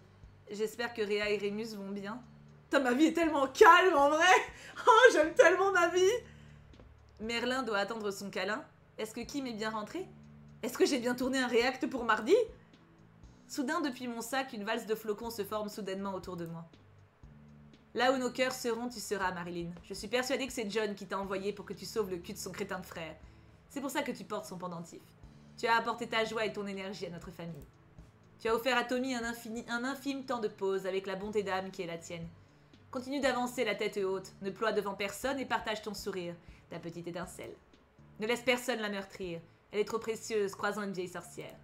J'espère que Réa et Rémus vont bien. Putain, ma vie est tellement calme, en vrai! Oh, j'aime tellement ma vie! Merlin doit attendre son câlin. Est-ce que Kim est bien rentré? Est-ce que j'ai bien tourné un réact pour mardi? Soudain, depuis mon sac, une valse de flocons se forme soudainement autour de moi. Là où nos cœurs seront, tu seras, Marilyn. Je suis persuadée que c'est John qui t'a envoyé pour que tu sauves le cul de son crétin de frère. C'est pour ça que tu portes son pendentif. Tu as apporté ta joie et ton énergie à notre famille. Tu as offert à Tommy un infime temps de pause avec la bonté d'âme qui est la tienne. Continue d'avancer la tête haute, ne ploie devant personne et partage ton sourire, ta petite étincelle. Ne laisse personne la meurtrir. Elle est trop précieuse, croisant une vieille sorcière.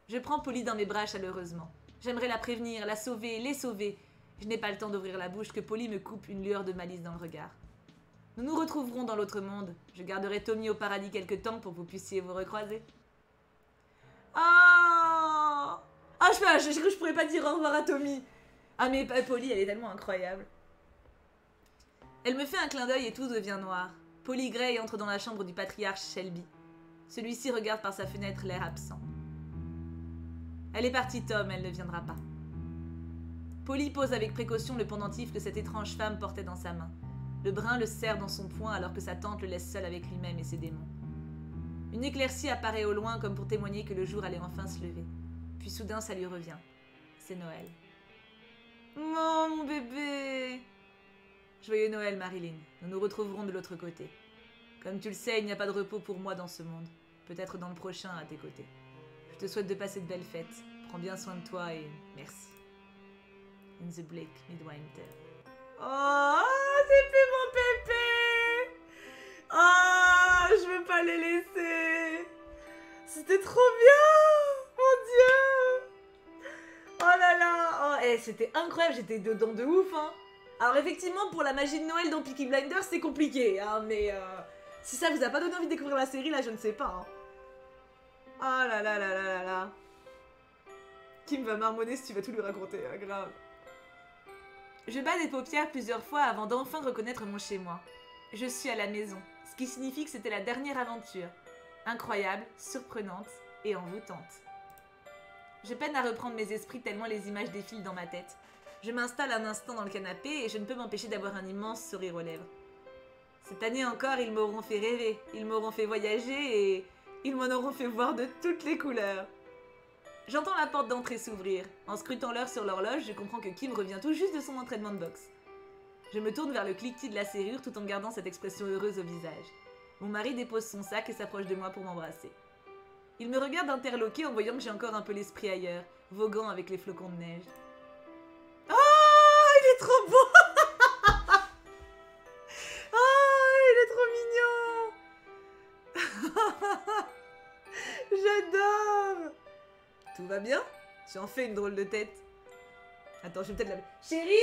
Je prends Polly dans mes bras chaleureusement. J'aimerais la prévenir, la sauver, les sauver. Je n'ai pas le temps d'ouvrir la bouche que Polly me coupe une lueur de malice dans le regard. Nous nous retrouverons dans l'autre monde. Je garderai Tommy au paradis quelque temps pour que vous puissiez vous recroiser. Ah, j'ai cru que je pourrais pas dire au revoir à Tommy. Ah mais Polly, elle est tellement incroyable. Elle me fait un clin d'œil et tout devient noir. Polly Gray entre dans la chambre du patriarche Shelby. Celui-ci regarde par sa fenêtre l'air absent. Elle est partie, Tom, elle ne viendra pas. Polly pose avec précaution le pendentif que cette étrange femme portait dans sa main. Le brun le serre dans son poing alors que sa tante le laisse seul avec lui-même et ses démons. Une éclaircie apparaît au loin comme pour témoigner que le jour allait enfin se lever. Puis soudain, ça lui revient. C'est Noël. Oh, mon bébé! Joyeux Noël, Marilyn. Nous nous retrouverons de l'autre côté. Comme tu le sais, il n'y a pas de repos pour moi dans ce monde. Peut-être dans le prochain à tes côtés. Je te souhaite de passer de belles fêtes. Prends bien soin de toi et merci. In the Blake Midwinter. Oh, c'est plus mon pépé! Oh, je veux pas les laisser. C'était trop bien! Mon Dieu! Oh là là! Oh, c'était incroyable, j'étais dedans de ouf, hein! Alors effectivement, pour la magie de Noël dans Peaky Blinders, c'est compliqué, hein, mais si ça vous a pas donné envie de découvrir la série, là, je ne sais pas. Hein. Oh là là là là là là. Kim va marmonner si tu vas tout lui raconter, hein, grave. Je bats des paupières plusieurs fois avant d'enfin reconnaître mon chez-moi. Je suis à la maison, ce qui signifie que c'était la dernière aventure. Incroyable, surprenante et envoûtante. Je peine à reprendre mes esprits tellement les images défilent dans ma tête. Je m'installe un instant dans le canapé et je ne peux m'empêcher d'avoir un immense sourire aux lèvres. Cette année encore, ils m'auront fait rêver, ils m'auront fait voyager et ils m'en auront fait voir de toutes les couleurs. J'entends la porte d'entrée s'ouvrir. En scrutant l'heure sur l'horloge, je comprends que Kim revient tout juste de son entraînement de boxe. Je me tourne vers le cliquetis de la serrure tout en gardant cette expression heureuse au visage. Mon mari dépose son sac et s'approche de moi pour m'embrasser. Il me regarde interloqué en voyant que j'ai encore un peu l'esprit ailleurs, voguant avec les flocons de neige. Oh, il est trop beau! Oh, il est trop mignon! J'adore! Tout va bien? Tu en fais une drôle de tête. Attends, je vais peut-être la... Chérie?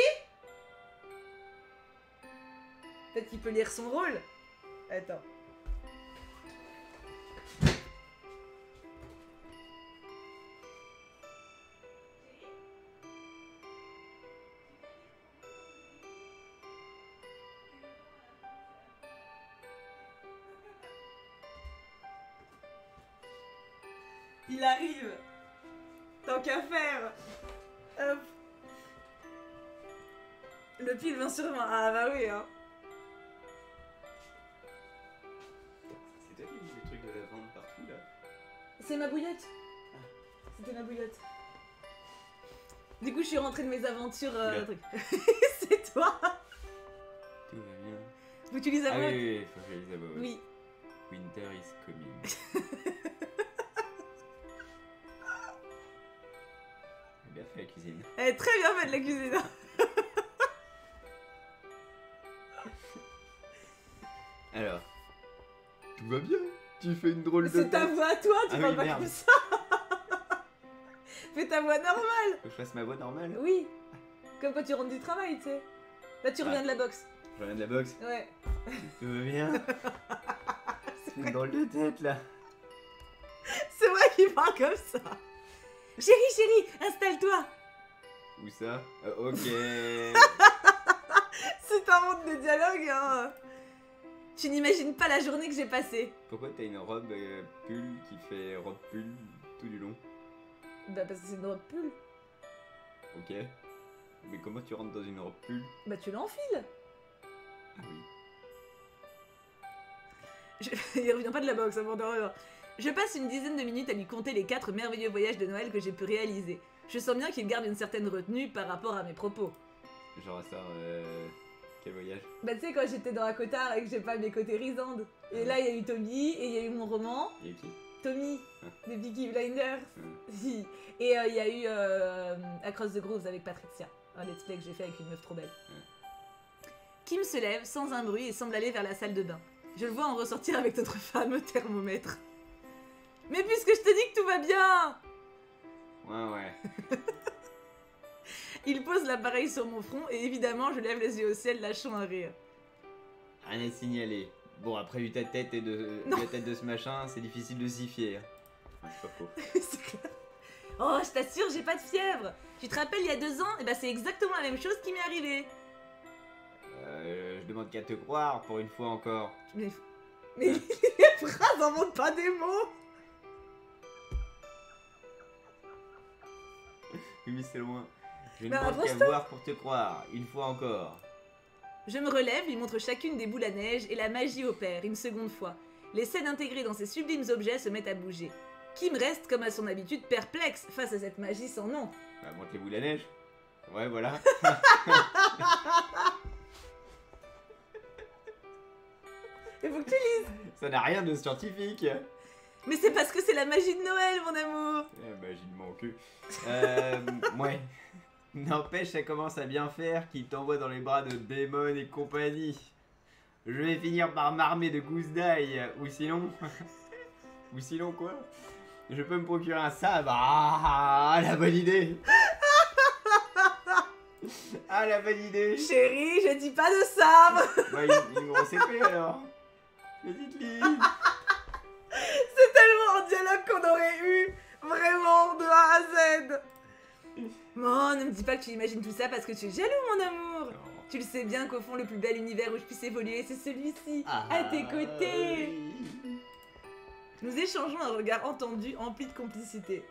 Peut-être qu'il peut lire son rôle. Attends. Il arrive. Tant qu'à faire. Hop. Le pile 20 sur 20. Ah bah oui, hein. C'est toi qui mis des trucs de lavande partout là? C'est ma bouillotte. C'était ma bouillotte. Du coup, je suis rentrée de mes aventures. Truc. C'est toi. Tout va bien. Faut que tu lises à Ah voix. oui, faut que je lise à voix haute. Oui. Winter is coming. Bien fait la cuisine. Elle est très bien faite la cuisine. Alors, tout va bien. Tu fais une drôle de C'est ta tête. voix à toi, tu Ah parles oui, pas merde. comme ça. Fais ta voix normale. Faut que je fasse ma voix normale. Oui. Comme quand tu rentres du travail, tu sais. Là, tu reviens de la boxe. Je reviens de la boxe. Ouais. Tout va bien. C'est une drôle de tête là. C'est moi qui parle comme ça. Chérie, installe-toi. Où ça? Ok. C'est un monde de dialogue, hein. Tu n'imagines pas la journée que j'ai passée. Pourquoi t'as une robe pull qui fait robe pull tout du long? Bah parce que c'est une robe pull. Ok. Mais comment tu rentres dans une robe pull? Bah tu l'enfiles. Ah oui. Il revient pas de la boxe, avant de rien. Je passe une dizaine de minutes à lui conter les 4 merveilleux voyages de Noël que j'ai pu réaliser. Je sens bien qu'il garde une certaine retenue par rapport à mes propos. Genre ça, quel voyage? Bah tu sais, quand j'étais dans Akotard et que j'ai pas mes côtés risandes. Et là, il y a eu Tommy, et il y a eu mon roman. Y'a qui? Tommy, Ah. de Peaky Blinders. Ah. Et il y a eu Across the Grooves avec Patricia. Un let's play que j'ai fait avec une meuf trop belle. Kim se lève sans un bruit et semble aller vers la salle de bain. Je le vois en ressortir avec notre fameux thermomètre. Mais puisque je te dis que tout va bien! Ouais. Il pose l'appareil sur mon front et évidemment je lève les yeux au ciel lâchant un rire. Rien à signaler. Bon, après vu ta tête et Non. la tête de ce machin, c'est difficile de s'y fier. Ouais, c'est pas faux. C'est clair. Oh, je t'assure, j'ai pas de fièvre. Tu te rappelles, il y a 2 ans, et bah c'est exactement la même chose qui m'est arrivé. Je demande qu'à te croire pour une fois encore. Mais les phrases inventent pas des mots. Oui, mais c'est loin. Je Bah, demande qu'à avance-toi. voir pour te croire, une fois encore. Je me relève, lui montre chacune des boules à neige et la magie opère une seconde fois. Les scènes intégrées dans ces sublimes objets se mettent à bouger. Kim reste, comme à son habitude, perplexe face à cette magie sans nom. Bah, montre les boules à neige. Ouais, voilà. Il faut que tu lises. Ça n'a rien de scientifique. Mais c'est parce que c'est la magie de Noël, mon amour. Magie de mon cul. Ouais. N'empêche, ça commence à bien faire qu'il t'envoie dans les bras de Damon et compagnie. Je vais finir par m'armer de gousses d'ail, ou sinon... ou sinon quoi? Je peux me procurer un sabre. Ah, la bonne idée. Ah, la bonne idée. Chérie, je dis pas de sabre. Bah, une grosse épée alors. Mais dites-lui. C'est tellement un dialogue qu'on aurait eu, vraiment, de A à Z. Non, ne me dis pas que tu imagines tout ça parce que tu es jaloux, mon amour. Tu le sais bien qu'au fond, le plus bel univers où je puisse évoluer, c'est celui-ci, à tes côtés. Nous échangeons un regard entendu, empli de complicité.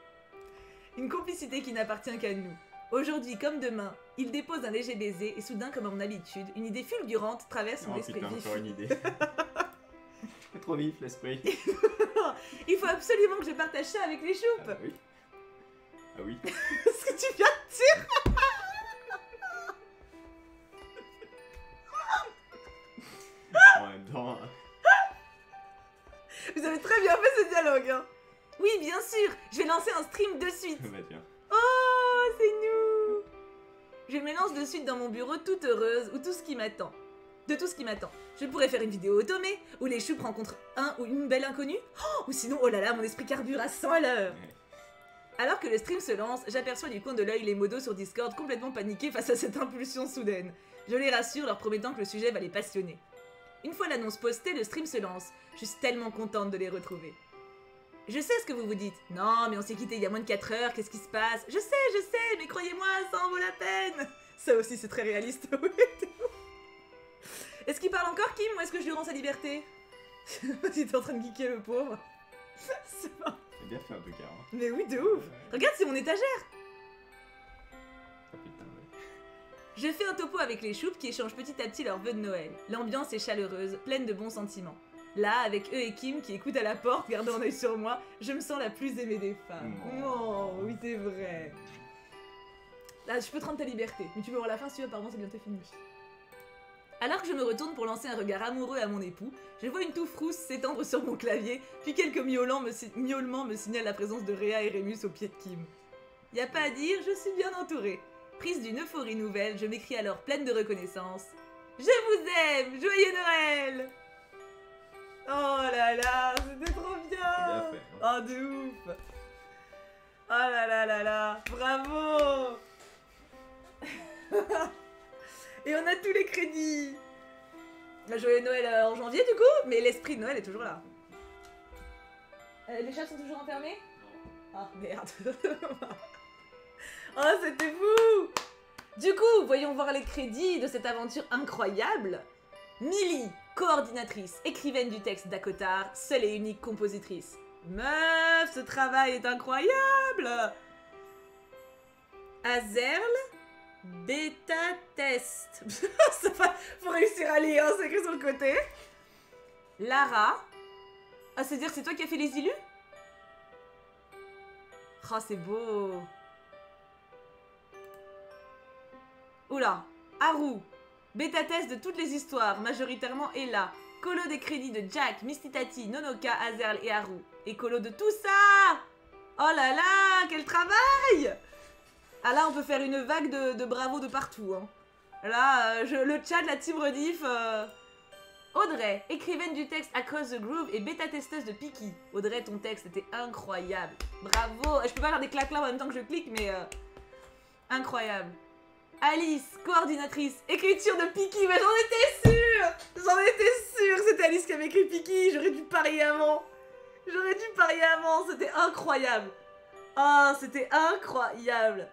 Une complicité qui n'appartient qu'à nous. Aujourd'hui comme demain, il dépose un léger baiser et soudain, comme à mon habitude, une idée fulgurante traverse mon Oh esprit putain, vif. encore une idée. Trop vif l'esprit. Il faut absolument que je partage ça avec les choupes. Ah oui. Ah oui. Ce que tu viens de dire. En même temps... Vous avez très bien fait ce dialogue, hein. Oui, bien sûr, je vais lancer un stream de suite. Bah tiens. Oh, c'est nous. Je me lance de suite dans mon bureau toute heureuse ou tout ce qui m'attend. De tout ce qui m'attend. Je pourrais faire une vidéo automée où les choupes rencontrent un ou une belle inconnue. Oh, ou sinon, oh là là, mon esprit carbure à 100 à l'heure. Ouais. Alors que le stream se lance, j'aperçois du coin de l'œil les modos sur Discord complètement paniqués face à cette impulsion soudaine. Je les rassure, leur promettant que le sujet va les passionner. Une fois l'annonce postée, le stream se lance. Je suis tellement contente de les retrouver. Je sais ce que vous vous dites. Non, mais on s'est quitté il y a moins de 4 heures, qu'est-ce qui se passe? Je sais, mais croyez-moi, ça en vaut la peine. Ça aussi, c'est très réaliste. Est-ce qu'il parle encore, Kim, ou est-ce que je lui rends sa liberté? Il est en train de geeker, le pauvre. C'est pas... C'est bien fait en tout cas. Hein. Mais oui, de ouf. Regarde, c'est mon étagère. Ah, putain, ouais. Je fais un topo avec les choupes qui échangent petit à petit leurs vœux de Noël. L'ambiance est chaleureuse, pleine de bons sentiments. Là, avec eux et Kim qui écoutent à la porte, gardant un œil sur moi, je me sens la plus aimée des femmes. Oh, oui, c'est vrai. Là, je peux te rendre ta liberté, mais tu peux voir la fin si tu veux, apparemment c'est bientôt fini. Alors que je me retourne pour lancer un regard amoureux à mon époux, je vois une touffe rousse s'étendre sur mon clavier, puis quelques miaulements me signalent la présence de Réa et Rémus au pied de Kim. Y a pas à dire, je suis bien entourée. Prise d'une euphorie nouvelle, je m'écrie alors pleine de reconnaissance. Je vous aime, joyeux Noël! Oh là là, c'était trop bien! Bien fait. Hein. Oh de ouf! Oh là là là là, bravo! Et on a tous les crédits! La joyeux Noël en janvier du coup, mais l'esprit de Noël est toujours là. Les chats sont toujours enfermés? Ah merde! Oh, c'était fou! Du coup, voyons voir les crédits de cette aventure incroyable. Millie, coordinatrice, écrivaine du texte d'Akotar, seule et unique compositrice. Meuf, ce travail est incroyable! Azerl, bêta test. Ça va, faut réussir à lire, hein, c'est écrit sur le côté. Lara. Ah, c'est-à-dire que c'est toi qui as fait les illus? Oh, c'est beau. Oula, Haru, bêta-test de toutes les histoires, majoritairement Ella, colo des crédits de Jack, Mistitati, Nonoka, Azerl et Haru, et colo de tout ça. Oh là là, quel travail! Ah là, on peut faire une vague de bravo de partout. Hein. Là, le chat, la team rediff, Audrey, écrivaine du texte Across the Groove et bêta-testeuse de Piki. Audrey, ton texte était incroyable. Bravo. Je peux pas faire des claques là en même temps que je clique, mais incroyable. Alice, coordinatrice, écriture de Piki. Mais j'en étais sûre. J'en étais sûre. C'était Alice qui avait écrit Piki. J'aurais dû parier avant. J'aurais dû parier avant. C'était incroyable. Oh, c'était incroyable.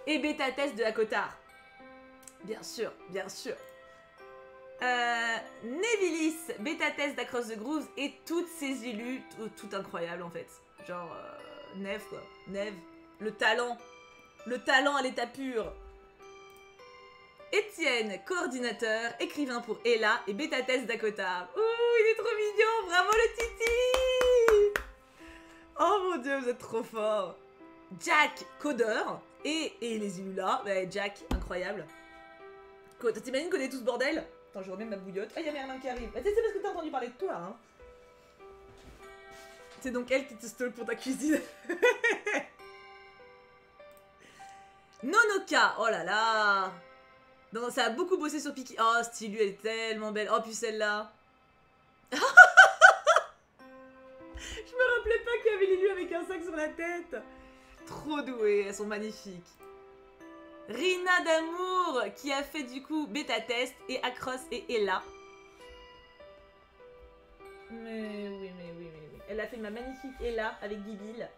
Et bêta-test de Akotar. Bien sûr, bien sûr. Nevilis, bêta-test d'Across the Grooves et toutes ses élus, tout incroyable en fait. Genre, Neve quoi, Neve, le talent à l'état pur. Étienne, coordinateur, écrivain pour Ella et bêta-test d'Akotar. Ouh, il est trop mignon, bravo le titi. Oh mon dieu, vous êtes trop fort. Jack, codeur, et les élus là, bah, Jack, incroyable. T'imagines qu'on est tous bordel? Attends, je remets ma bouillotte. Ah, il y a Merlin qui arrive. Bah, c'est parce que t'as entendu parler de toi, hein. C'est donc elle qui te stole pour ta cuisine. Nonoka, oh là là. Non, ça a beaucoup bossé sur Piki. Oh, Stylu, elle est tellement belle. Oh, puis celle-là. Je me rappelais pas qu'il y avait l'élu avec un sac sur la tête. Trop douées, elles sont magnifiques. Rina d'amour qui a fait du coup bêta test et Across et Ella. Mais oui. Elle a fait ma magnifique Ella avec Gibil.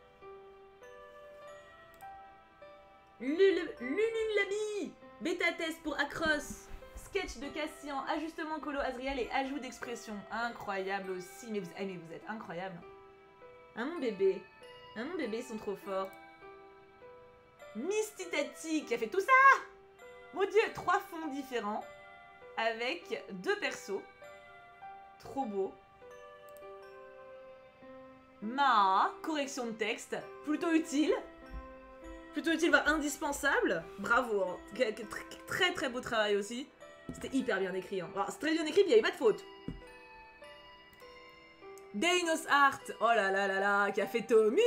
Lululabi, bêta test pour Across. Sketch de Cassian, ajustement colo Azriel et ajout d'expression. Incroyable aussi. Mais vous êtes incroyable. Mon bébé, ils sont trop forts. Misty Tati qui a fait tout ça. Mon dieu, 3 fonds différents avec 2 persos. Trop beau. Ma correction de texte, plutôt utile, voire indispensable. Bravo, hein. Très beau travail aussi. C'était hyper bien écrit. Hein. C'est très bien écrit, puis il n'y avait pas de faute. Dainos Art, oh là là, qui a fait Tommy,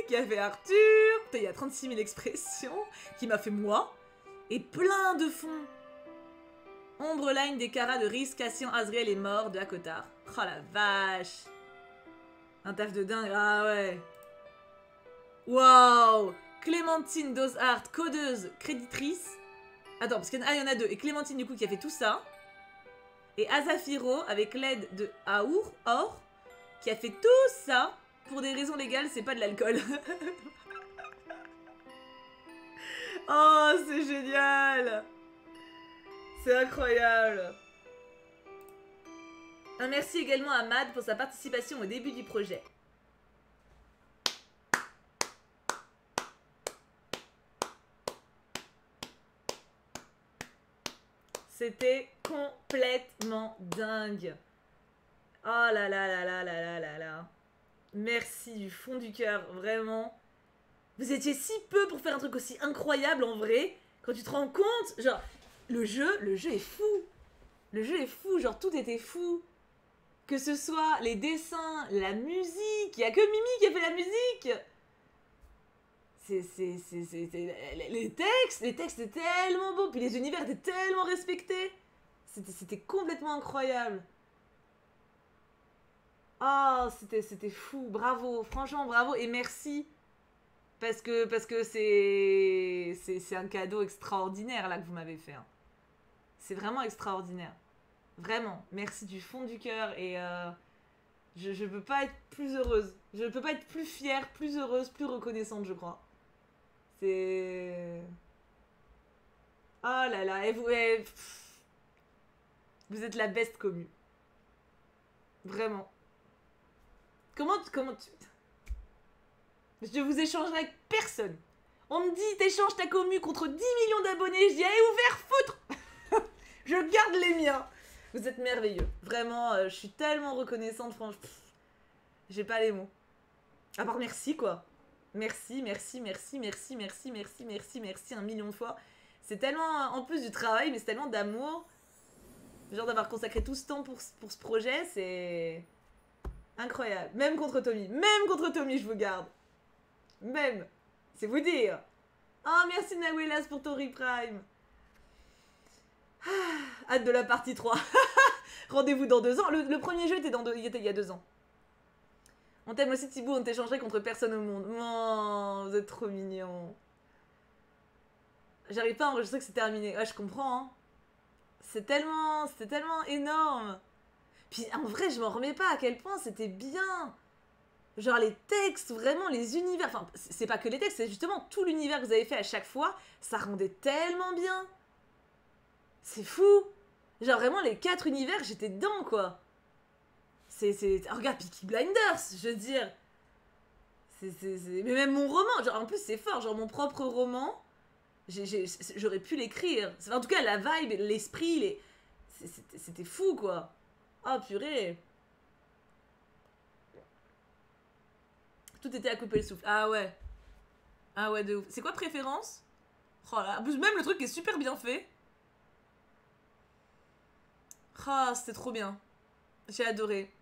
qui a fait Arthur. Putain, il y a 36 000 expressions, qui m'a fait moi. Et plein de fonds. Ombre Line des Cara de Riz, Cassian, Azriel est mort de Akotar. Oh la vache. Un taf de dingue, ah ouais. Waouh. Clémentine Dozart, codeuse, créditrice. Attends, parce qu'il y en a 2. Et Clémentine, du coup, qui a fait tout ça. Et Azafiro, avec l'aide de Or, qui a fait tout ça. Pour des raisons légales, c'est pas de l'alcool. Oh, c'est génial. C'est incroyable. Un merci également à Mad pour sa participation au début du projet. C'était complètement dingue. Oh là là là là là là là là. Merci du fond du cœur, vraiment. Vous étiez si peu pour faire un truc aussi incroyable en vrai. Quand tu te rends compte, genre, le jeu est fou. Le jeu est fou, genre tout était fou. Que ce soit les dessins, la musique, il n'y a que Mimi qui a fait la musique. Les textes étaient tellement beaux, puis les univers étaient tellement respectés. C'était complètement incroyable. Oh, c'était fou, bravo, franchement bravo et merci. Parce que c'est un cadeau extraordinaire là que vous m'avez fait. Hein. C'est vraiment extraordinaire. Vraiment, merci du fond du cœur et je peux pas être plus heureuse. Je peux pas être plus fière, plus heureuse, plus reconnaissante, je crois. C'est... Oh là là, et vous êtes la best commu. Vraiment. Comment tu... Je vous échangerai avec personne. On me dit, t'échanges ta commu contre 10 millions d'abonnés. Je dis, allez, ouvert foutre. Je garde les miens. Vous êtes merveilleux. Vraiment, je suis tellement reconnaissante, franchement. J'ai pas les mots. À part merci, quoi. Merci, merci, merci, merci, merci, merci, merci, merci un million de fois. C'est tellement, en plus du travail, mais c'est tellement d'amour. Genre d'avoir consacré tout ce temps pour ce projet, c'est... incroyable. Même contre Tommy, je vous garde. Même. C'est vous dire. Oh, merci Nawelas pour ton reprime. Hâte de la partie 3. Rendez-vous dans 2 ans. Le premier jeu était il était il y a 2 ans. On t'aime aussi Thibaut, on t'échangerait contre personne au monde. Oh, vous êtes trop mignons. J'arrive pas à enregistrer que c'est terminé. Ouais, je comprends, hein. C'était tellement énorme. Puis en vrai, je m'en remets pas à quel point c'était bien. Genre les textes, vraiment les univers. Enfin, c'est pas que les textes, c'est justement tout l'univers que vous avez fait à chaque fois. Ça rendait tellement bien. C'est fou. Genre vraiment les 4 univers, j'étais dedans, quoi. Oh, regarde Peaky Blinders, je veux dire. Mais même mon roman, genre en plus c'est fort, genre mon propre roman, j'aurais pu l'écrire. En tout cas la vibe, l'esprit, c'était fou, quoi. Oh purée. Tout était à couper le souffle. Ah ouais. Ah ouais, de ouf. C'est quoi préférence? Oh là, en plus même le truc est super bien fait. Ah, c'était trop bien. J'ai adoré.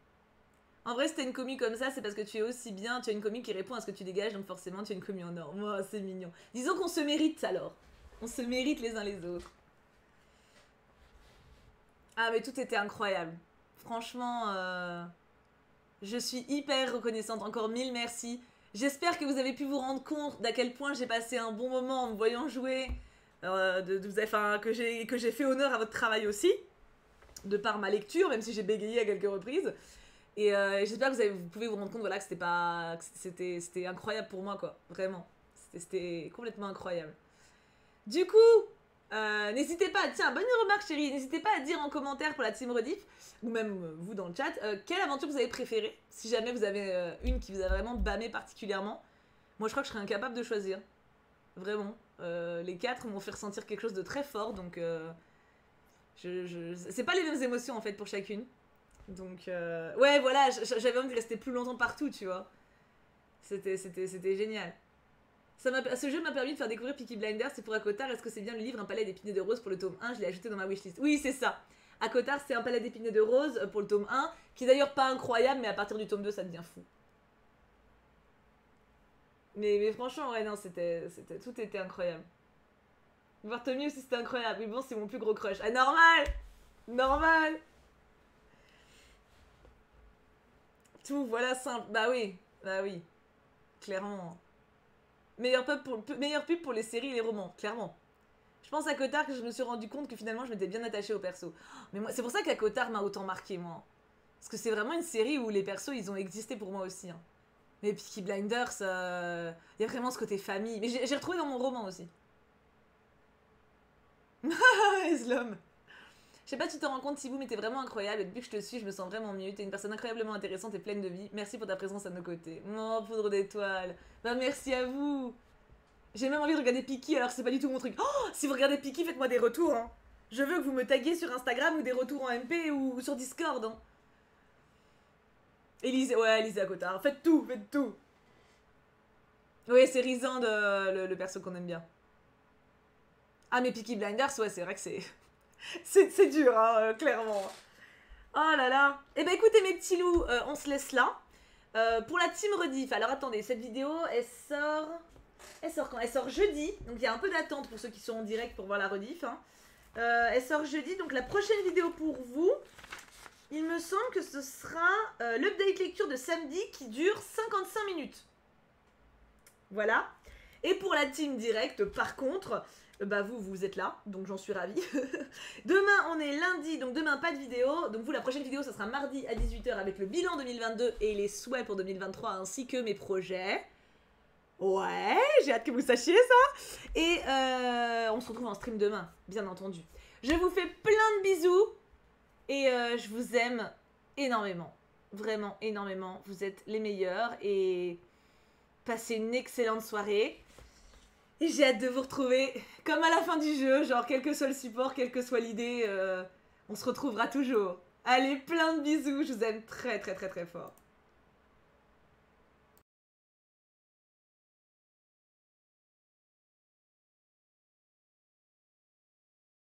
En vrai, si t'as une commu comme ça, c'est parce que tu es aussi bien, tu as une commu qui répond à ce que tu dégages, donc forcément tu as une commu en or. Oh, c'est mignon. Disons qu'on se mérite alors. On se mérite les uns les autres. Ah mais tout était incroyable. Franchement, je suis hyper reconnaissante. Encore 1000 merci. J'espère que vous avez pu vous rendre compte d'à quel point j'ai passé un bon moment en me voyant jouer. Que j'ai fait honneur à votre travail aussi. De par ma lecture, même si j'ai bégayé à quelques reprises. Et j'espère que vous pouvez vous rendre compte, voilà, que c'était incroyable pour moi, quoi. Vraiment. C'était complètement incroyable. Du coup, n'hésitez pas, tiens, bonne remarque chérie, n'hésitez pas à dire en commentaire pour la team Rediff, ou même vous dans le chat, quelle aventure vous avez préférée, si jamais vous avez une qui vous a vraiment bâmé particulièrement. Moi je crois que je serais incapable de choisir. Vraiment. Les 4 m'ont fait ressentir quelque chose de très fort, donc c'est pas les mêmes émotions en fait pour chacune. Donc, ouais, voilà, j'avais envie de rester plus longtemps partout, tu vois. C'était génial. Ce jeu m'a permis de faire découvrir Peaky Blinders. C'est pour Akotar. Est-ce que c'est bien le livre Un palais d'épines et de roses pour le tome 1? Je l'ai ajouté dans ma wishlist. Oui, c'est ça. Akotar, c'est Un palais d'épines et de roses pour le tome 1, qui est d'ailleurs pas incroyable, mais à partir du tome 2, ça devient fou. Mais franchement, ouais, non, tout était incroyable. Voir Tommy aussi, c'était incroyable. Mais bon, c'est mon plus gros crush. Ah, normal! Normal! Tout, voilà, simple. Bah oui, clairement. Meilleure pub pour les séries et les romans, clairement. Je pense à Kotar que je me suis rendu compte que finalement je m'étais bien attachée au perso. Mais moi, c'est pour ça qu'Akotar m'a autant marqué, moi. Parce que c'est vraiment une série où les persos, ils ont existé pour moi aussi. Hein. Mais Peaky Blinders, y a vraiment ce côté famille. Mais j'ai retrouvé dans mon roman aussi. Islam. Je sais pas si tu te rends compte, Sibou, mais t'es vraiment incroyable. Et depuis que je te suis, je me sens vraiment mieux. T'es une personne incroyablement intéressante et pleine de vie. Merci pour ta présence à nos côtés. Oh, poudre d'étoiles. Bah, merci à vous. J'ai même envie de regarder Peaky, alors que c'est pas du tout mon truc. Oh, si vous regardez Peaky, faites-moi des retours. Hein. Je veux que vous me taguiez sur Instagram ou des retours en MP ou sur Discord. Hein. Élise Akotar. Faites tout, faites tout. Oui, c'est Rizand, le perso qu'on aime bien. Ah, mais Peaky Blinders, ouais, c'est vrai que c'est... c'est dur, hein, clairement. Oh là là. Eh ben écoutez mes petits loups, on se laisse là. Pour la team Rediff, alors attendez, cette vidéo, elle sort quand? Elle sort jeudi, donc il y a un peu d'attente pour ceux qui sont en direct pour voir la Rediff. Hein. Elle sort jeudi, donc la prochaine vidéo pour vous, il me semble que ce sera l'update lecture de samedi qui dure 55 minutes. Voilà. Et pour la team direct, par contre... Bah vous êtes là, donc j'en suis ravie. Demain on est lundi, donc demain pas de vidéo. Donc vous la prochaine vidéo ça sera mardi à 18 h avec le bilan 2022 et les souhaits pour 2023 ainsi que mes projets. Ouais, j'ai hâte que vous sachiez ça. Et on se retrouve en stream demain, bien entendu. Je vous fais plein de bisous et je vous aime énormément. Vraiment énormément, vous êtes les meilleurs et passez une excellente soirée. Et j'ai hâte de vous retrouver, comme à la fin du jeu, genre quel que soit le support, quelle que soit l'idée, on se retrouvera toujours. Allez, plein de bisous, je vous aime très très très très fort.